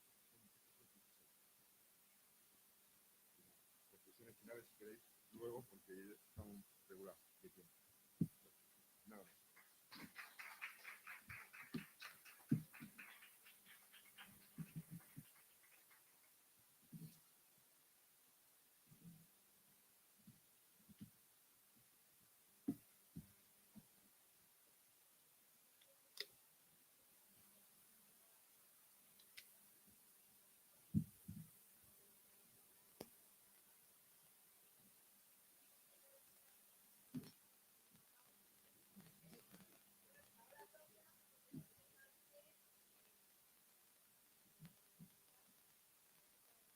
Conclusiones finales si queréis luego, porque estamos